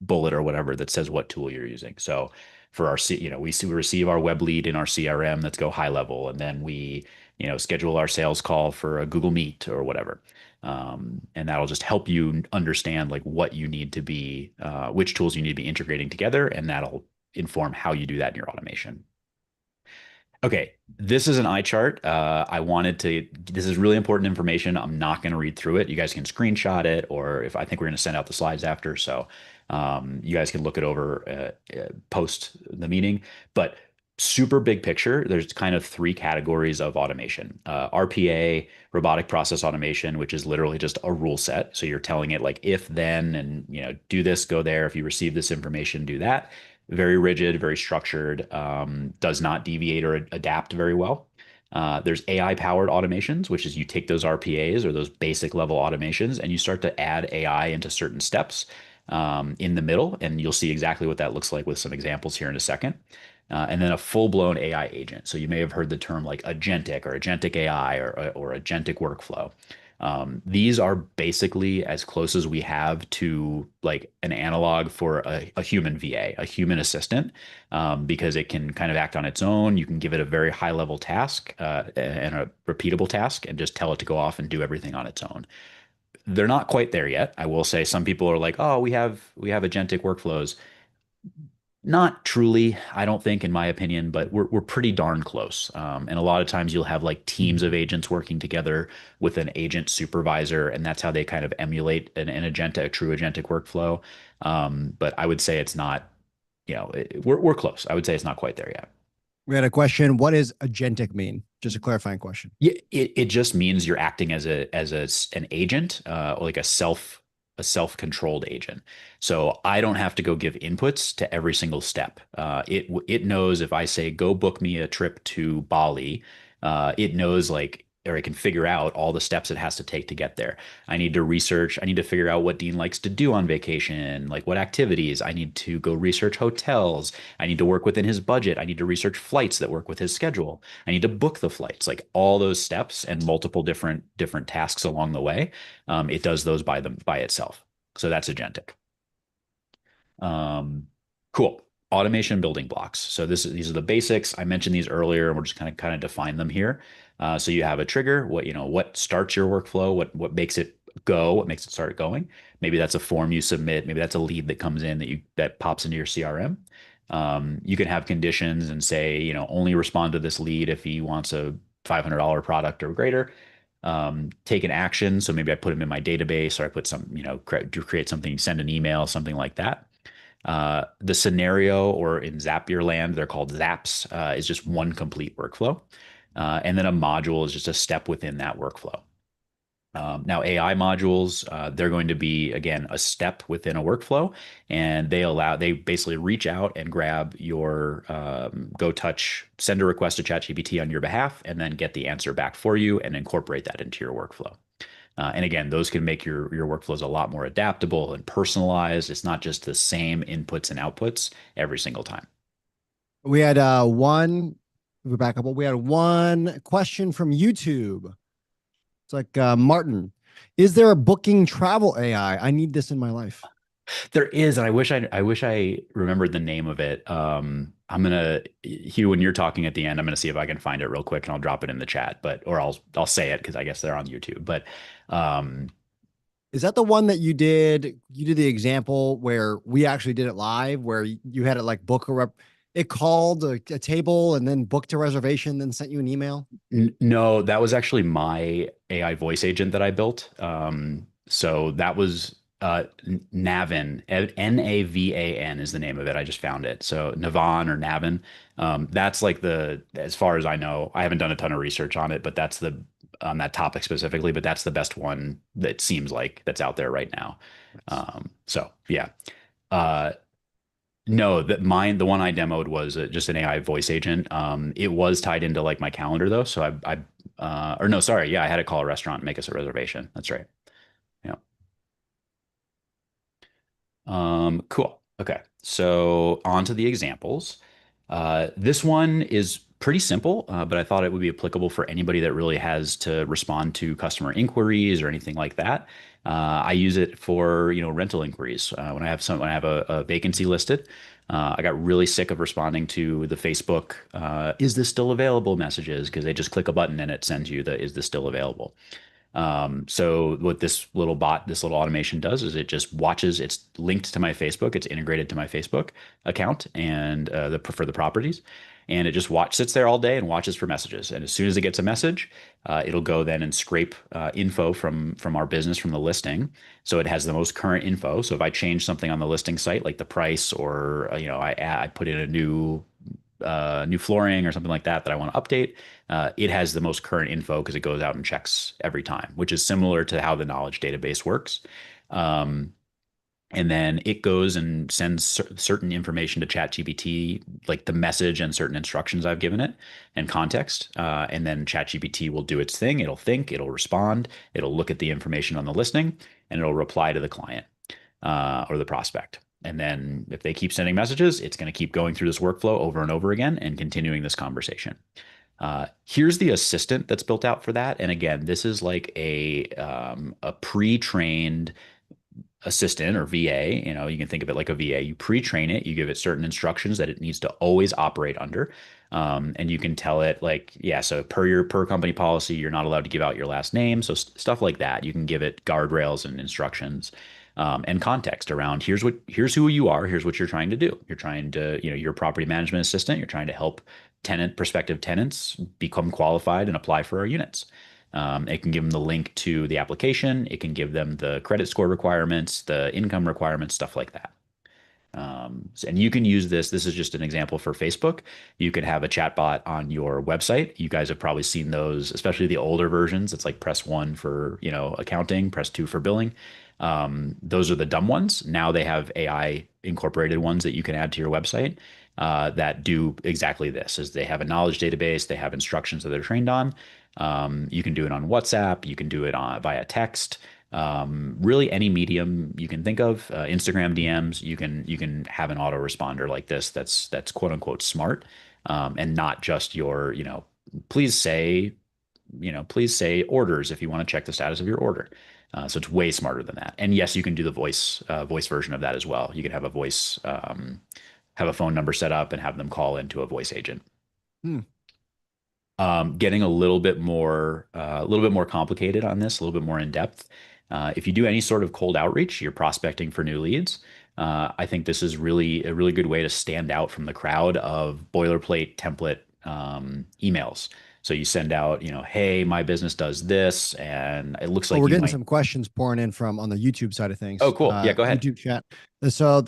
bullet or whatever that says what tool you're using. So for we receive our web lead in our CRM. Let's go high level, and then we, schedule our sales call for a Google Meet or whatever. And that'll just help you understand like what you need to be, which tools you need to be integrating together, and that'll inform how you do that in your automation. Okay, this is an eye chart. This is really important information. I'm not going to read through it. You guys can screenshot it, or I think we're going to send out the slides after. So you guys can look it over post the meeting. But super big picture, there's kind of three categories of automation. RPA, robotic process automation, which is literally just a rule set. So you're telling it like if, then, and do this, go there. If you receive this information, do that. Very rigid, very structured, does not deviate or adapt very well. There's AI-powered automations, which is you take those RPAs or those basic level automations and you start to add AI into certain steps in the middle, and you'll see exactly what that looks like with some examples here in a second. And then a full-blown AI agent. So you may have heard the term like agentic or agentic AI or agentic workflow. These are basically as close as we have to like an analog for a human VA, a human assistant, because it can kind of act on its own. You can give it a very high level task and a repeatable task and just tell it to go off and do everything on its own. They're not quite there yet. I will say some people are like, oh, we have agentic workflows. Not truly, I don't think, in my opinion, but we're pretty darn close. And a lot of times you'll have like teams of agents working together with an agent supervisor, and that's how they kind of emulate a true agentic workflow. But I would say it's not, we're close. I would say it's not quite there yet. We had a question. What does agentic mean? Just a clarifying question. Yeah, it just means you're acting as an agent, like a self-controlled agent. So I don't have to go give inputs to every single step. It knows if I say, go book me a trip to Bali, it knows or it can figure out all the steps it has to take to get there. I need to figure out what Dean likes to do on vacation, like what activities. I need to go research hotels. I need to work within his budget. I need to research flights that work with his schedule. I need to book the flights, like all those steps and multiple different tasks along the way. It does those by itself. So that's agentic. Cool. Automation building blocks. So these are the basics. I mentioned these earlier, and we're just kind of define them here. So you have a trigger, what starts your workflow, what makes it go, what makes it start going. Maybe that's a form you submit. Maybe that's a lead that comes in that pops into your CRM. You can have conditions and say, only respond to this lead if he wants a $500 product or greater. Take an action. So maybe I put him in my database, or I put create something, send an email, something like that. The scenario, or in Zapier land, they're called Zaps, is just one complete workflow. And then a module is just a step within that workflow. Now, AI modules, they're going to be, again, a step within a workflow, and they basically reach out and grab your send a request to ChatGPT on your behalf, and then get the answer back for you and incorporate that into your workflow. And again, those can make your workflows a lot more adaptable and personalized. It's not just the same inputs and outputs every single time. We had we'll back up. We had one question from YouTube. It's like, Martin, is there a booking travel AI? I need this in my life. There is, and I wish I remembered the name of it. I'm gonna, Hugh, when you're talking at the end, I'm gonna see if I can find it real quick, and I'll drop it in the chat. Or I'll say it, because I guess they're on YouTube. But is that the one that you did? You did the example where we actually did it live, where you had it like book it called a table and then booked a reservation, then sent you an email? No, that was actually my AI voice agent that I built. So that was Navan. Navan is the name of it. I just found it. So Navan or Navan. That's like as far as I know, I haven't done a ton of research on it, but that's on that topic specifically, but that's the best one that seems like that's out there right now. So yeah. No, the one I demoed was just an AI voice agent. It was tied into like my calendar though. So or no, sorry. Yeah, I had to call a restaurant and make us a reservation. That's right. Yeah. Cool. Okay. So on to the examples. This one is pretty simple, but I thought it would be applicable for anybody that really has to respond to customer inquiries or anything like that. I use it for, rental inquiries. When I have a vacancy listed, I got really sick of responding to the Facebook, is this still available messages, because they just click a button and it sends you is this still available? So what this little automation does is it just watches, it's linked to my Facebook, it's integrated to my Facebook account and for the properties. And it just sits there all day and watches for messages. And as soon as it gets a message, it'll go then and scrape info from our business, from the listing. So it has the most current info. So if I change something on the listing site, like the price, or I put in a new flooring or something like that I want to update, it has the most current info because it goes out and checks every time, which is similar to how the knowledge database works. And then it goes and sends certain information to ChatGPT, like the message and certain instructions I've given it and context. And then ChatGPT will do its thing. It'll think, it'll respond, it'll look at the information on the listing, and it'll reply to the client or the prospect. And then if they keep sending messages, it's going to keep going through this workflow over and over again and continuing this conversation. Here's the assistant that's built out for that. And again, this is like a pre-trained assistant or VA. You can think of it like a VA. You pre-train it, you give it certain instructions that it needs to always operate under. And you can tell it like, yeah, so per company policy, you're not allowed to give out your last name. So stuff like that. You can give it guardrails and instructions. And context around here's who you are, here's what you're trying to do. You're trying to, you're a property management assistant. You're trying to help prospective tenants become qualified and apply for our units. It can give them the link to the application. It can give them the credit score requirements, the income requirements, stuff like that. And you can use this. This is just an example for Facebook. You could have a chatbot on your website. You guys have probably seen those, especially the older versions. It's like press 1 for, accounting, press 2 for billing. Those are the dumb ones. Now they have AI incorporated ones that you can add to your website that do exactly this. Is they have a knowledge database. They have instructions that they're trained on. You can do it on WhatsApp. You can do it via text. Really any medium you can think of, Instagram DMs, you can have an autoresponder like this that's quote unquote smart, and not just your, please say orders if you want to check the status of your order. So it's way smarter than that. And yes, you can do the voice version of that as well. You can have a voice, have a phone number set up and have them call into a voice agent. Getting a little bit more complicated on this, a little bit more in depth. If you do any sort of cold outreach, you're prospecting for new leads. I think this is really a really good way to stand out from the crowd of boilerplate template emails. So you send out, hey, my business does this, and it looks like we're getting some questions pouring in from on the YouTube side of things. Oh, cool. Yeah, go ahead. YouTube chat. So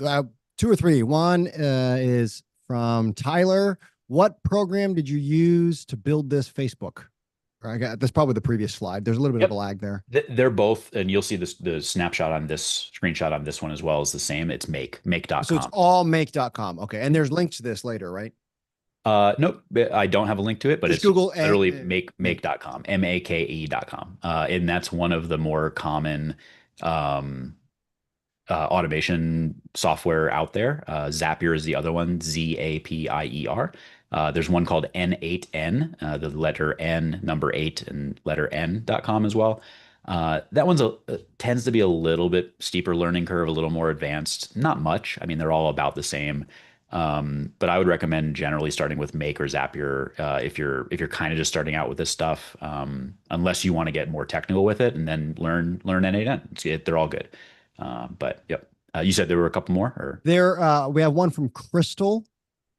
Two or three. One is from Tyler. What program did you use to build this Facebook? I got that's probably the previous slide. There's a little bit of Yep. a lag there. They're both, and you'll see this the snapshot on this screenshot on this one as well is the same. It's So it's make.com. all make.com. Okay. And there's links to this later, right? Nope, I don't have a link to it, but Just it's Google literally make. make.com, make.com. And that's one of the more common um, automation software out there. Zapier is the other one, Zapier. There's one called N8N, the letter N, number eight, and letter N.com as well. That one's tends to be a little bit steeper learning curve, a little more advanced. Not much. I mean, they're all about the same. But I would recommend generally starting with Make or Zapier if you're kind of just starting out with this stuff, unless you want to get more technical with it and then learn N8N. They're all good. But yep. You said there were a couple more, or We have one from Crystal.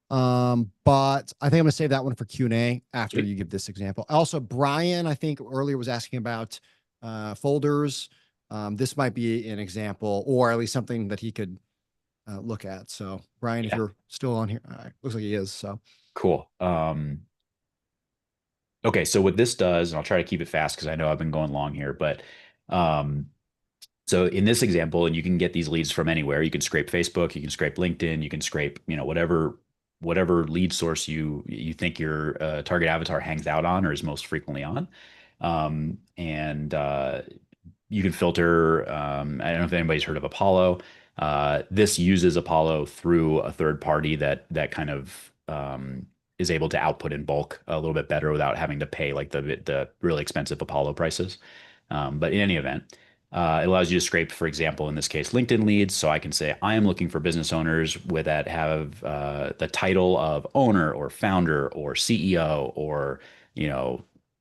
But I think I'm gonna save that one for Q&A after you give this example. Also, Brian, I think earlier was asking about folders. This might be an example, or at least something that he could look at. So, Brian, if you're still on here, looks like he is. So cool. Okay, so what this does, and I'll try to keep it fast because I know I've been going long here, but so in this example, and you can get these leads from anywhere. You can scrape Facebook, you can scrape LinkedIn, you can scrape, whatever lead source you think your target avatar hangs out on or is most frequently on. And you can filter. I don't know if anybody's heard of Apollo. This uses Apollo through a third party that kind of is able to output in bulk a little bit better without having to pay like the really expensive Apollo prices. But in any event, it allows you to scrape, for example, in this case, LinkedIn leads. So I can say, I am looking for business owners that have the title of owner or founder or CEO or,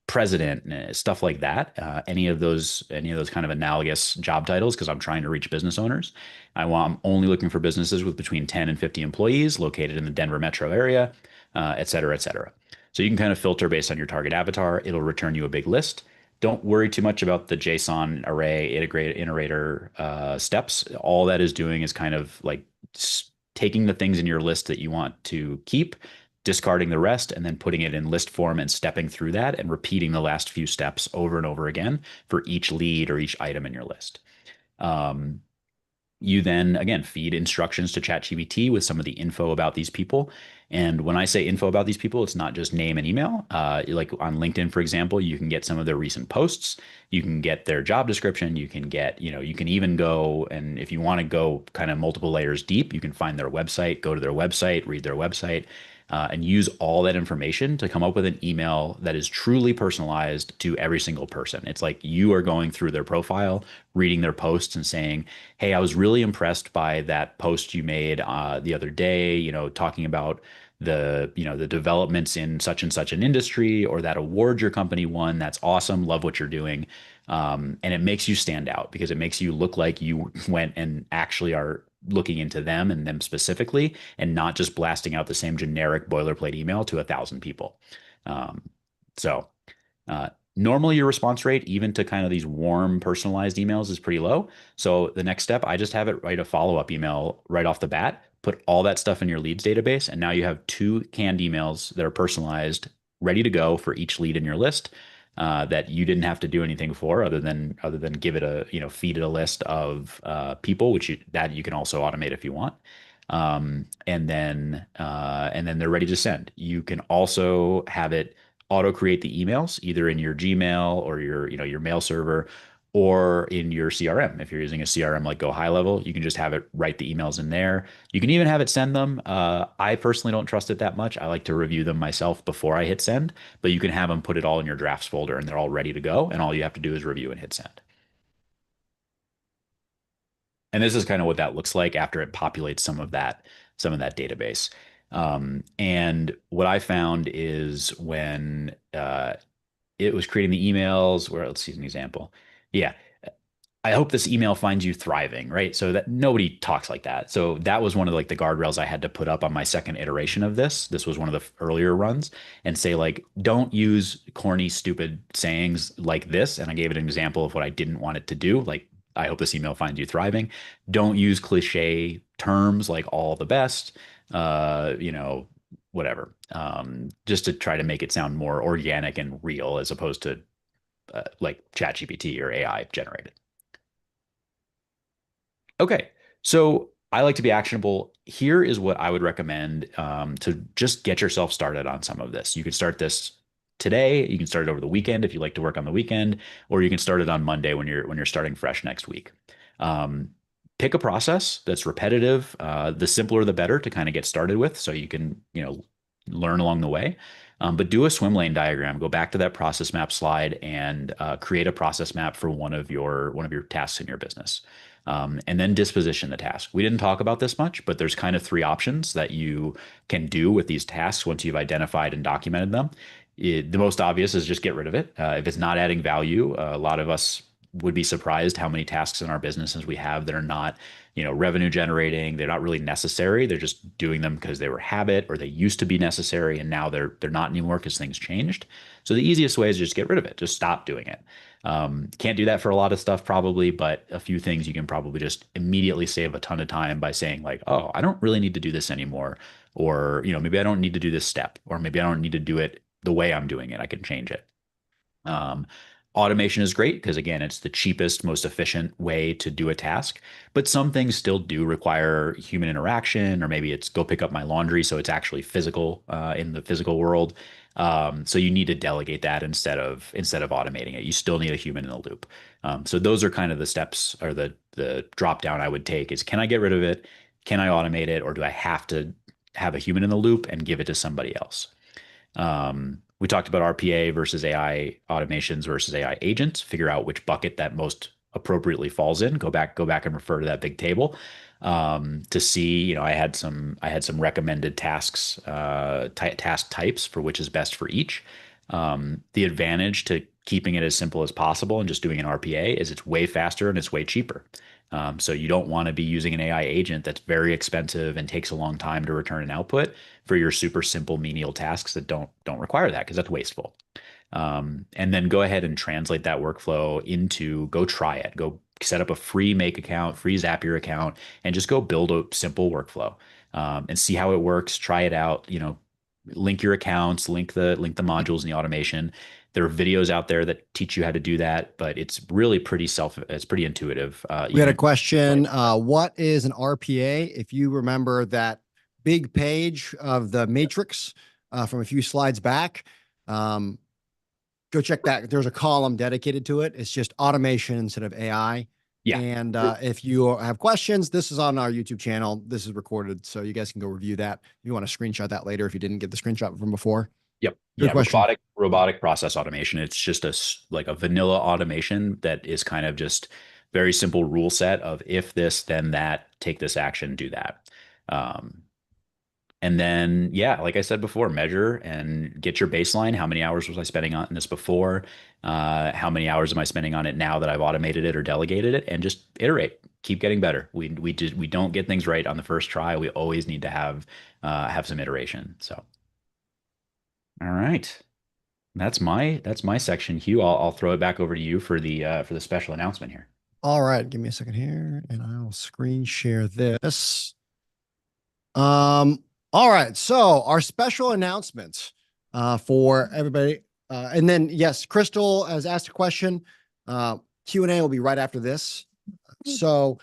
president, stuff like that. Any of those kind of analogous job titles, because I'm trying to reach business owners. I'm only looking for businesses with between 10 and 50 employees located in the Denver metro area, et cetera, et cetera. So you can kind of filter based on your target avatar. It'll return you a big list. Don't worry too much about the JSON array iterator steps. All that is doing is kind of like taking the things in your list that you want to keep, discarding the rest, and then putting it in list form and stepping through that and repeating the last few steps over and over again for each lead or each item in your list. You then, again, feed instructions to ChatGPT with some of the info about these people. And when I say info about these people, it's not just name and email. Like on LinkedIn, for example, you can get some of their recent posts. You can get their job description. You can get, you can even go, and if you want to go kind of multiple layers deep, you can find their website, go to their website, read their website, and use all that information to come up with an email that is truly personalized to every single person. It's like you are going through their profile, reading their posts and saying, hey, I was really impressed by that post you made the other day, talking about the developments in such and such an industry, or that award your company won. That's awesome. Love what you're doing. And it makes you stand out because it makes you look like you went and actually are looking into them and them specifically, and not just blasting out the same generic boilerplate email to 1,000 people. So normally your response rate, even to kind of these warm, personalized emails, is pretty low. So the next step, I just have it write a follow-up email right off the bat, put all that stuff in your leads database, and now you have 2 canned emails that are personalized, ready to go for each lead in your list. That you didn't have to do anything for, other than give it feed it a list of people, which you can also automate if you want, and then they're ready to send. You can also have it auto create the emails either in your Gmail or your mail server, or in your CRM. If you're using a CRM like Go High Level, you can just have it write the emails in there. You can even have it send them. I personally don't trust it that much. I like to review them myself before I hit send, but you can have them put it all in your drafts folder and they're all ready to go. And all you have to do is review and hit send. And this is kind of what that looks like after it populates some of that database. And what I found is when it was creating the emails, let's see an example. Yeah. I hope this email finds you thriving, right? So that nobody talks like that. So that was one of the guardrails I had to put up on my second iteration of this. This was one of the earlier runs, and say don't use corny, stupid sayings like this. And I gave it an example of what I didn't want it to do. Like I hope this email finds you thriving. Don't use cliche terms like all the best, you know, whatever, just to try to make it sound more organic and real as opposed to like ChatGPT or AI generated. Okay, so I like to be actionable. Here is what I would recommend to just get yourself started on some of this. You can start this today. You can start it over the weekend if you like to work on the weekend, or you can start it on Monday when you're starting fresh next week. Um, Pick a process that's repetitive. The simpler, the better to kind of get started with, so you can learn along the way. But do a swim lane diagram. Go back to that process map slide and create a process map for one of your tasks in your business. And then disposition the task. We didn't talk about this much, but there's kind of three options that you can do with these tasks once you've identified and documented them. The most obvious is just get rid of it. If it's not adding value, a lot of us would be surprised how many tasks in our businesses we have that are not, revenue generating. They're not really necessary. They're just doing them because they were habit or they used to be necessary, and now they're not anymore because things changed. So the easiest way is just get rid of it. Just stop doing it. Can't do that for a lot of stuff probably, but a few things you can probably just immediately save a ton of time by saying like, oh, I don't really need to do this anymore. Or, maybe I don't need to do this step, or maybe I don't need to do it the way I'm doing it. I can change it. Automation is great because, again, it's the cheapest, most efficient way to do a task. But some things still do require human interaction, or maybe it's go pick up my laundry, so it's actually physical in the physical world. So you need to delegate that instead of automating it. You still need a human in the loop. So those are kind of the steps, or the drop down I would take is, can I get rid of it? Can I automate it? Or do I have to have a human in the loop and give it to somebody else? We talked about RPA versus AI automations versus AI agents. Figure out which bucket that most appropriately falls in. Go back and refer to that big table to see. I had some recommended tasks, task types for which is best for each. The advantage to keeping it as simple as possible and just doing an RPA is it's way faster and it's way cheaper. So you don't want to be using an AI agent that's very expensive and takes a long time to return an output for your super simple menial tasks that don't require that, because that's wasteful. And then go ahead and translate that workflow go try it. Go set up a free Make account, free Zapier account, and just go build a simple workflow and see how it works. Try it out. Link your accounts, link the modules in the automation. There are videos out there that teach you how to do that, but it's really it's pretty intuitive. We had a question. What is an RPA? If you remember that big page of the matrix from a few slides back, go check that. There's a column dedicated to it. It's just automation instead of AI. Yeah. And if you have questions, this is on our YouTube channel. This is recorded, so you guys can go review that. If you want to screenshot that later, if you didn't get the screenshot from before. Yep. Good question. Robotic process automation. It's just a vanilla automation that is kind of just very simple rule set of if this, then that, take this action, do that. And then, yeah, like I said before, measure and get your baseline. How many hours was I spending on this before? How many hours am I spending on it now that I've automated it or delegated it? And just iterate, keep getting better. We don't get things right on the first try. We always need to have some iteration. So, all right, that's my section. Hugh, I'll throw it back over to you for the special announcement here. All right, give me a second here, and I'll screen share this. All right, so our special announcements for everybody, and then yes, Crystal has asked a question. Q&A will be right after this. So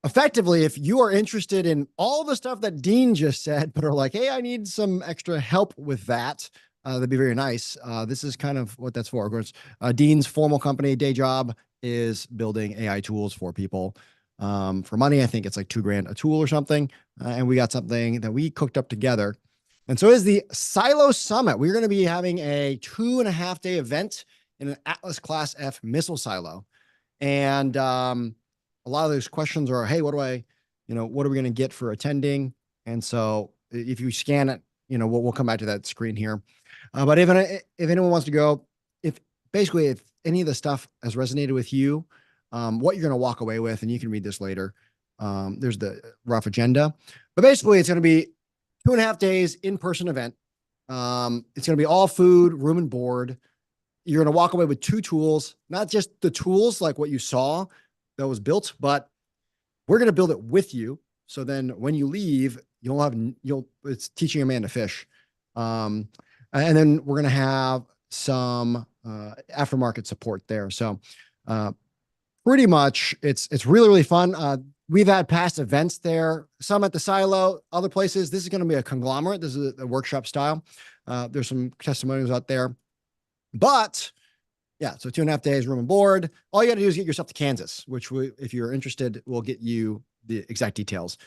effectively, if you are interested in all the stuff that Dean just said, but are like, hey, I need some extra help with that, that'd be very nice. This is kind of what that's for. Of course, Dean's formal company, day job, is building AI tools for people. For money, I think it's like $2,000 a tool or something. And we got something that we cooked up together. And so is the Silo Summit. We're going to be having a 2.5-day event in an Atlas Class F missile silo. And a lot of those questions are, hey, what are we going to get for attending? And so if you scan it, we'll come back to that screen here. But if anyone wants to go, if any of the stuff has resonated with you, what you're going to walk away with, and you can read this later. There's the rough agenda, but basically it's going to be 2.5 days in-person event. It's going to be all food, room and board. You're going to walk away with 2 tools, not just the tools like what you saw, that was built, but we're going to build it with you. So then when you leave, it's teaching a man to fish. And then we're going to have some aftermarket support there. So pretty much it's really, really fun. We've had past events there, some at the silo, other places. This is going to be a conglomerate. This is a workshop style. There's some testimonials out there, but yeah, so 2.5 days, room and board. All you got to do is get yourself to Kansas, which if you're interested, we'll get you the exact details.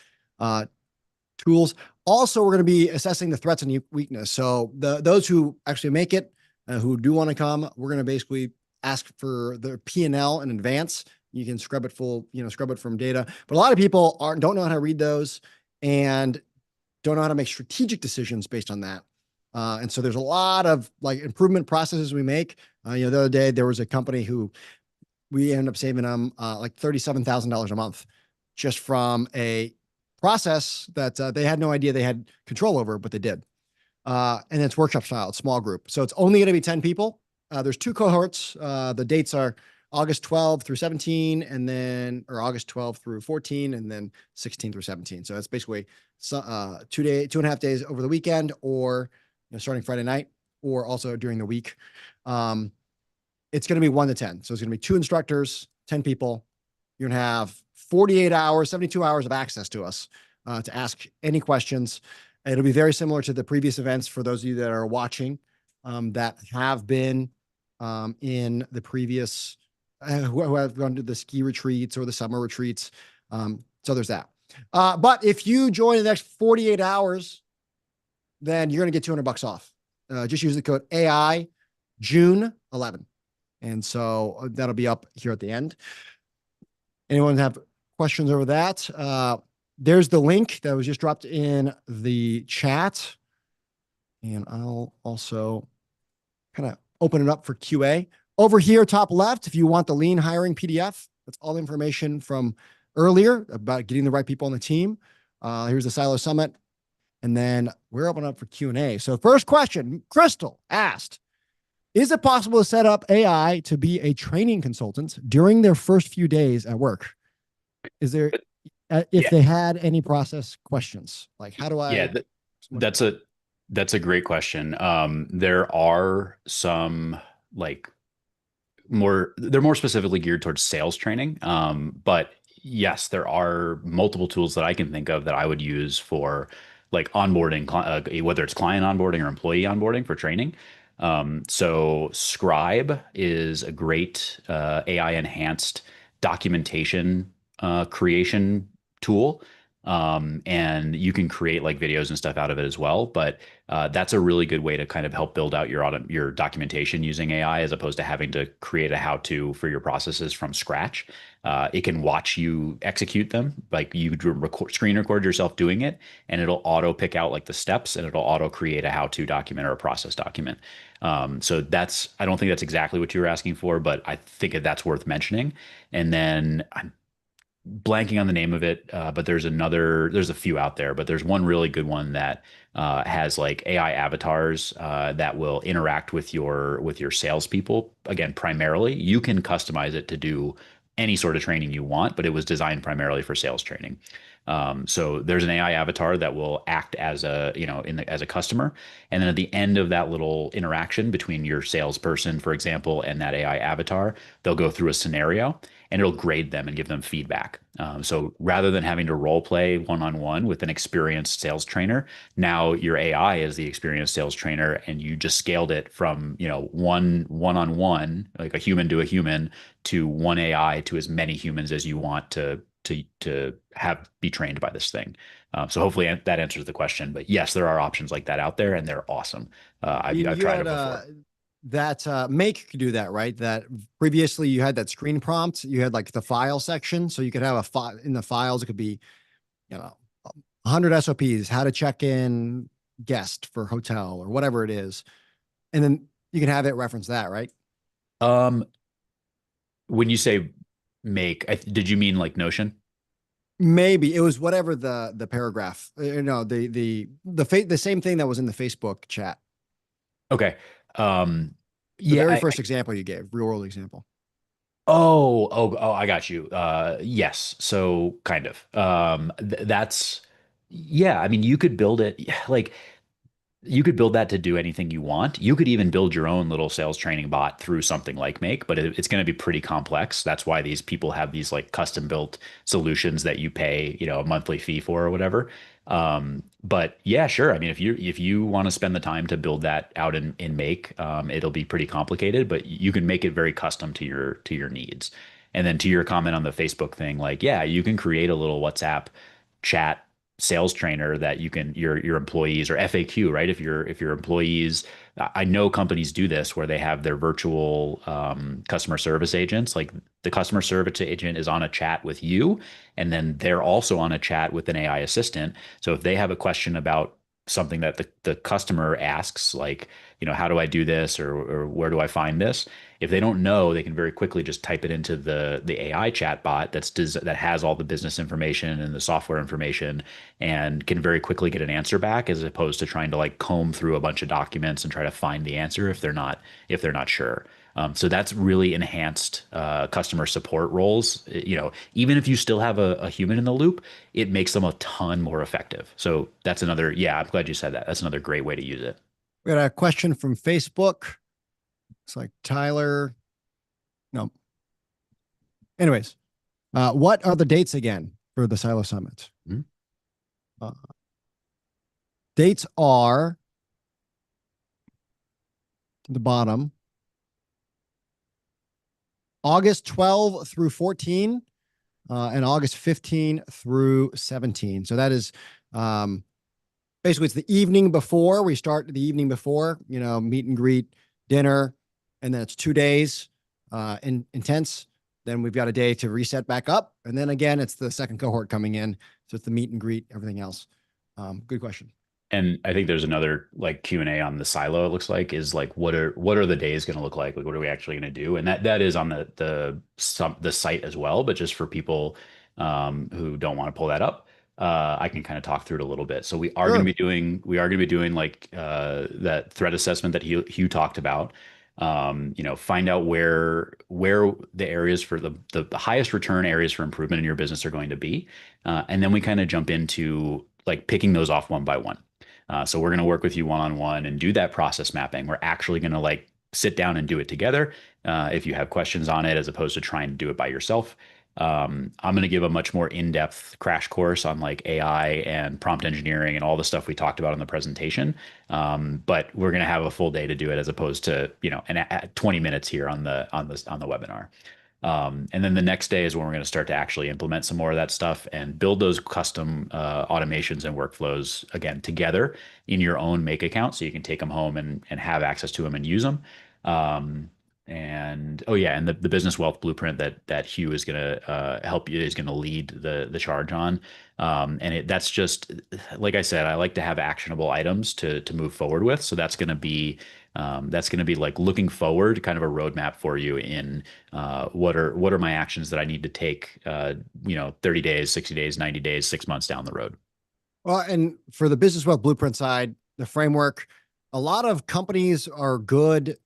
Tools. Also, we're going to be assessing the threats and weakness. So those who actually make it, who do want to come, we're going to basically ask for the P&L in advance. You can scrub it scrub it from data. But a lot of people don't know how to read those and don't know how to make strategic decisions based on that. And so there's a lot of like improvement processes we make. The other day there was a company who we ended up saving them like $37,000 a month just from a process that they had no idea they had control over, but they did. And it's workshop style, it's small group. So it's only going to be 10 people. There's 2 cohorts. The dates are August 12 through 17, or August 12 through 14, and then 16 through 17. So it's basically 2.5 days over the weekend, or starting Friday night, or also during the week. It's going to be 1 to 10. So it's going to be 2 instructors, 10 people. You're going to have 48 hours, 72 hours of access to us to ask any questions. It'll be very similar to the previous events for those of you that are watching that have been in the previous, who have gone to the ski retreats or the summer retreats. So there's that. But if you join in the next 48 hours, then you're going to get $200 off. Just use the code AI June 11. And so that'll be up here at the end. Anyone have questions over that? There's the link that was just dropped in the chat. And I'll also kind of open it up for QA. Over here, top left, if you want the lean hiring PDF, that's all the information from earlier about getting the right people on the team. Here's the Silo Summit. And then we're opening up for Q&A. So first question, Crystal asked, is it possible to set up AI to be a training consultant during their first few days at work? Is there, if they had any process questions, like how do I? Yeah, that's a great question. There are some they're more specifically geared towards sales training. But yes, there are multiple tools that I can think of that I would use for like onboarding, whether it's client onboarding or employee onboarding for training. So Scribe is a great AI enhanced documentation creation tool. And you can create like videos and stuff out of it as well. But that's a really good way to kind of help build out your documentation using AI, as opposed to having to create a how-to for your processes from scratch. It can watch you execute them, like you screen record yourself doing it, and it'll auto pick out like the steps, and it'll auto create a how-to document or a process document. So I don't think that's exactly what you were asking for, but I think that's worth mentioning. And then I'm blanking on the name of it, but there's a few out there, but there's one really good one that has like AI avatars that will interact with your salespeople. Again, primarily, you can customize it to do any sort of training you want, but it was designed primarily for sales training. So there's an AI avatar that will act as as a customer. And then at the end of that little interaction between your salesperson, for example, and that AI avatar, they'll go through a scenario and it'll grade them and give them feedback. So rather than having to role play one-on-one with an experienced sales trainer, now your AI is the experienced sales trainer, and you just scaled it from, one-on-one, like a human to a human, to one AI to as many humans as you want to have be trained by this thing. So hopefully that answers the question. But yes, there are options like that out there, and they're awesome. I've tried it before. That Make could do that, right? That previously you had that screen prompt, you had like the file section, so you could have a file in the files. It could be, 100 SOPs, how to check in guest for hotel or whatever it is, and then you can have it reference that, right? When you say Make, did you mean like Notion? Maybe it was whatever the paragraph. The same thing that was in the Facebook chat. Okay. The very first example you gave, real world example. Oh, I got you. Yes. So kind of. That's yeah, I mean, you could build it like you could build that to do anything you want. You could even build your own little sales training bot through something like Make, but it's going to be pretty complex. That's why these people have these like custom built solutions that you pay, a monthly fee for or whatever. But yeah, sure. I mean, if you want to spend the time to build that out in Make, it'll be pretty complicated, but you can make it very custom to your needs. And then to your comment on the Facebook thing, like, yeah, you can create a little WhatsApp chat sales trainer that you can your employees or FAQ, right? If your employees, I know companies do this where they have their virtual customer service agents. Like the customer service agent is on a chat with you, and then they're also on a chat with an AI assistant. So if they have a question about something that the customer asks, like, how do I do this or where do I find this? If they don't know, they can very quickly just type it into the AI chat bot that has all the business information and the software information and can very quickly get an answer back as opposed to trying to like comb through a bunch of documents and try to find the answer if they're not sure. So that's really enhanced customer support roles. Even if you still have a human in the loop, it makes them a ton more effective. So that's another, yeah, I'm glad you said that. That's another great way to use it. We got a question from Facebook. It's like Tyler. No. Anyways, what are the dates again for the Silo Summit? Mhm. Uh, dates are to the bottom. August 12 through 14 and August 15 through 17. So that is basically it's the evening before. We start the evening before, meet and greet, dinner, and then it's 2 days intense. Then we've got a day to reset back up. And then again, it's the second cohort coming in. So it's the meet and greet, everything else. Good question. And I think there's another like Q&A on the silo. It looks like is like what are the days going to look like? Like what are we actually going to do? And that is on the site as well. But just for people who don't want to pull that up, I can kind of talk through it a little bit. So Sure. we are going to be doing like that threat assessment that Hugh talked about. Find out where the areas for the highest return areas for improvement in your business are going to be, and then we kind of jump into like picking those off one by one. So we're going to work with you one-on-one and do that process mapping. We're actually going to like sit down and do it together. If you have questions on it, as opposed to trying to do it by yourself. I'm going to give a much more in-depth crash course on like AI and prompt engineering and all the stuff we talked about in the presentation. But we're going to have a full day to do it as opposed to, 20 minutes here on the webinar. And then the next day is when we're going to start to actually implement some more of that stuff and build those custom automations and workflows again together in your own Make account so you can take them home and have access to them and use them. And oh yeah, and the business wealth blueprint that Hugh is going to help you is going to lead the charge on. That's just like I said, I like to have actionable items to move forward with. So that's going to be like looking forward, kind of a roadmap for you in what are my actions that I need to take, 30 days, 60 days, 90 days, 6 months down the road. Well, and for the business wealth blueprint side, the framework, a lot of companies are good.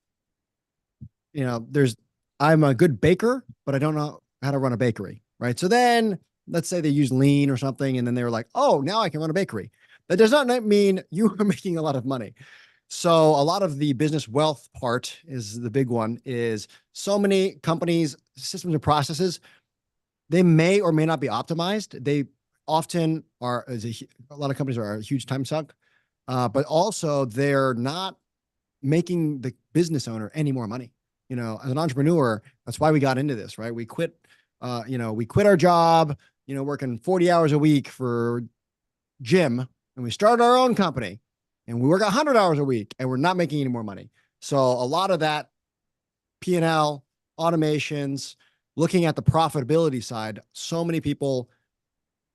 I'm a good baker, but I don't know how to run a bakery, right? So then let's say they use lean or something, and then they were like, oh, now I can run a bakery. That does not mean you are making a lot of money. So a lot of the business wealth part is the big one is so many companies, systems and processes, they may or may not be optimized. They often are, a lot of companies are a huge time suck, but also they're not making the business owner any more money. As an entrepreneur, that's why we got into this, right? We quit our job, working 40 hours a week for Jim, and we started our own company and we work 100 hours a week and we're not making any more money. So a lot of that P&L automations, looking at the profitability side, so many people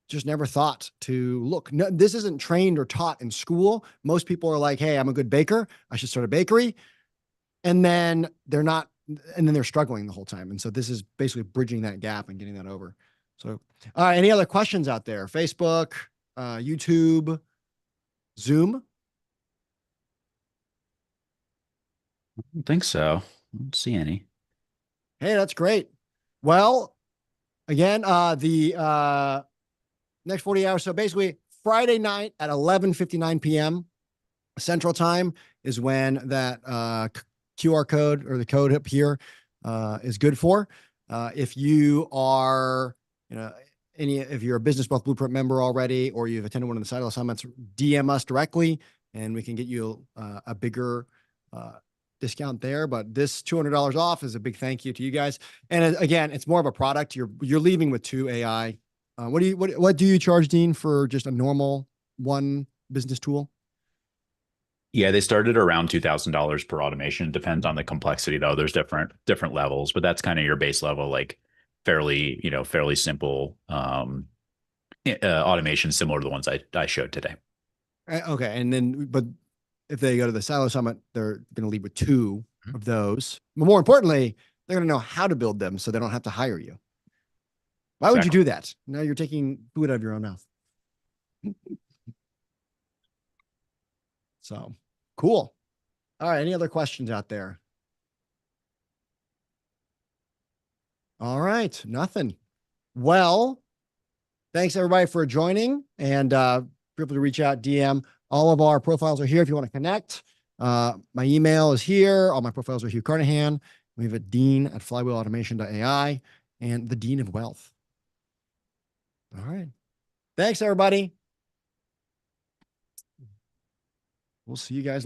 just never thought to look. No, this isn't trained or taught in school. Most people are like, hey, I'm a good baker, I should start a bakery. And then they're struggling the whole time. And so this is basically bridging that gap and getting that over. So, any other questions out there? Facebook, YouTube, Zoom? I don't think so. I don't see any. Hey, that's great. Well, again, the next 40 hours. So basically, Friday night at 11:59 p.m. Central Time is when that QR code or the code up here is good for. If you are, if you're a Business Wealth Blueprint member already, or you've attended one of the Silo Summits, DM us directly, and we can get you a bigger discount there. But this $200 off is a big thank you to you guys. And again, it's more of a product. You're leaving with 2 AI. What do you charge, Dean, for just a normal one business tool? Yeah, they started around $2,000 per automation. Depends on the complexity, though. There's different levels, but that's kind of your base level, like fairly simple automation, similar to the ones I showed today. Okay, and then, but if they go to the Silo Summit, they're going to leave with 2 of those. But more importantly, they're going to know how to build them, so they don't have to hire you. Why would you do that? Now you're taking food out of your own mouth. So cool. All right. Any other questions out there? All right. Nothing. Well, thanks everybody for joining, and feel free to reach out, DM. All of our profiles are here if you want to connect. My email is here. All my profiles are Hugh Carnahan. We have a Dean at flywheelautomation.ai and the Dean of Wealth. All right. Thanks, everybody. We'll see you guys.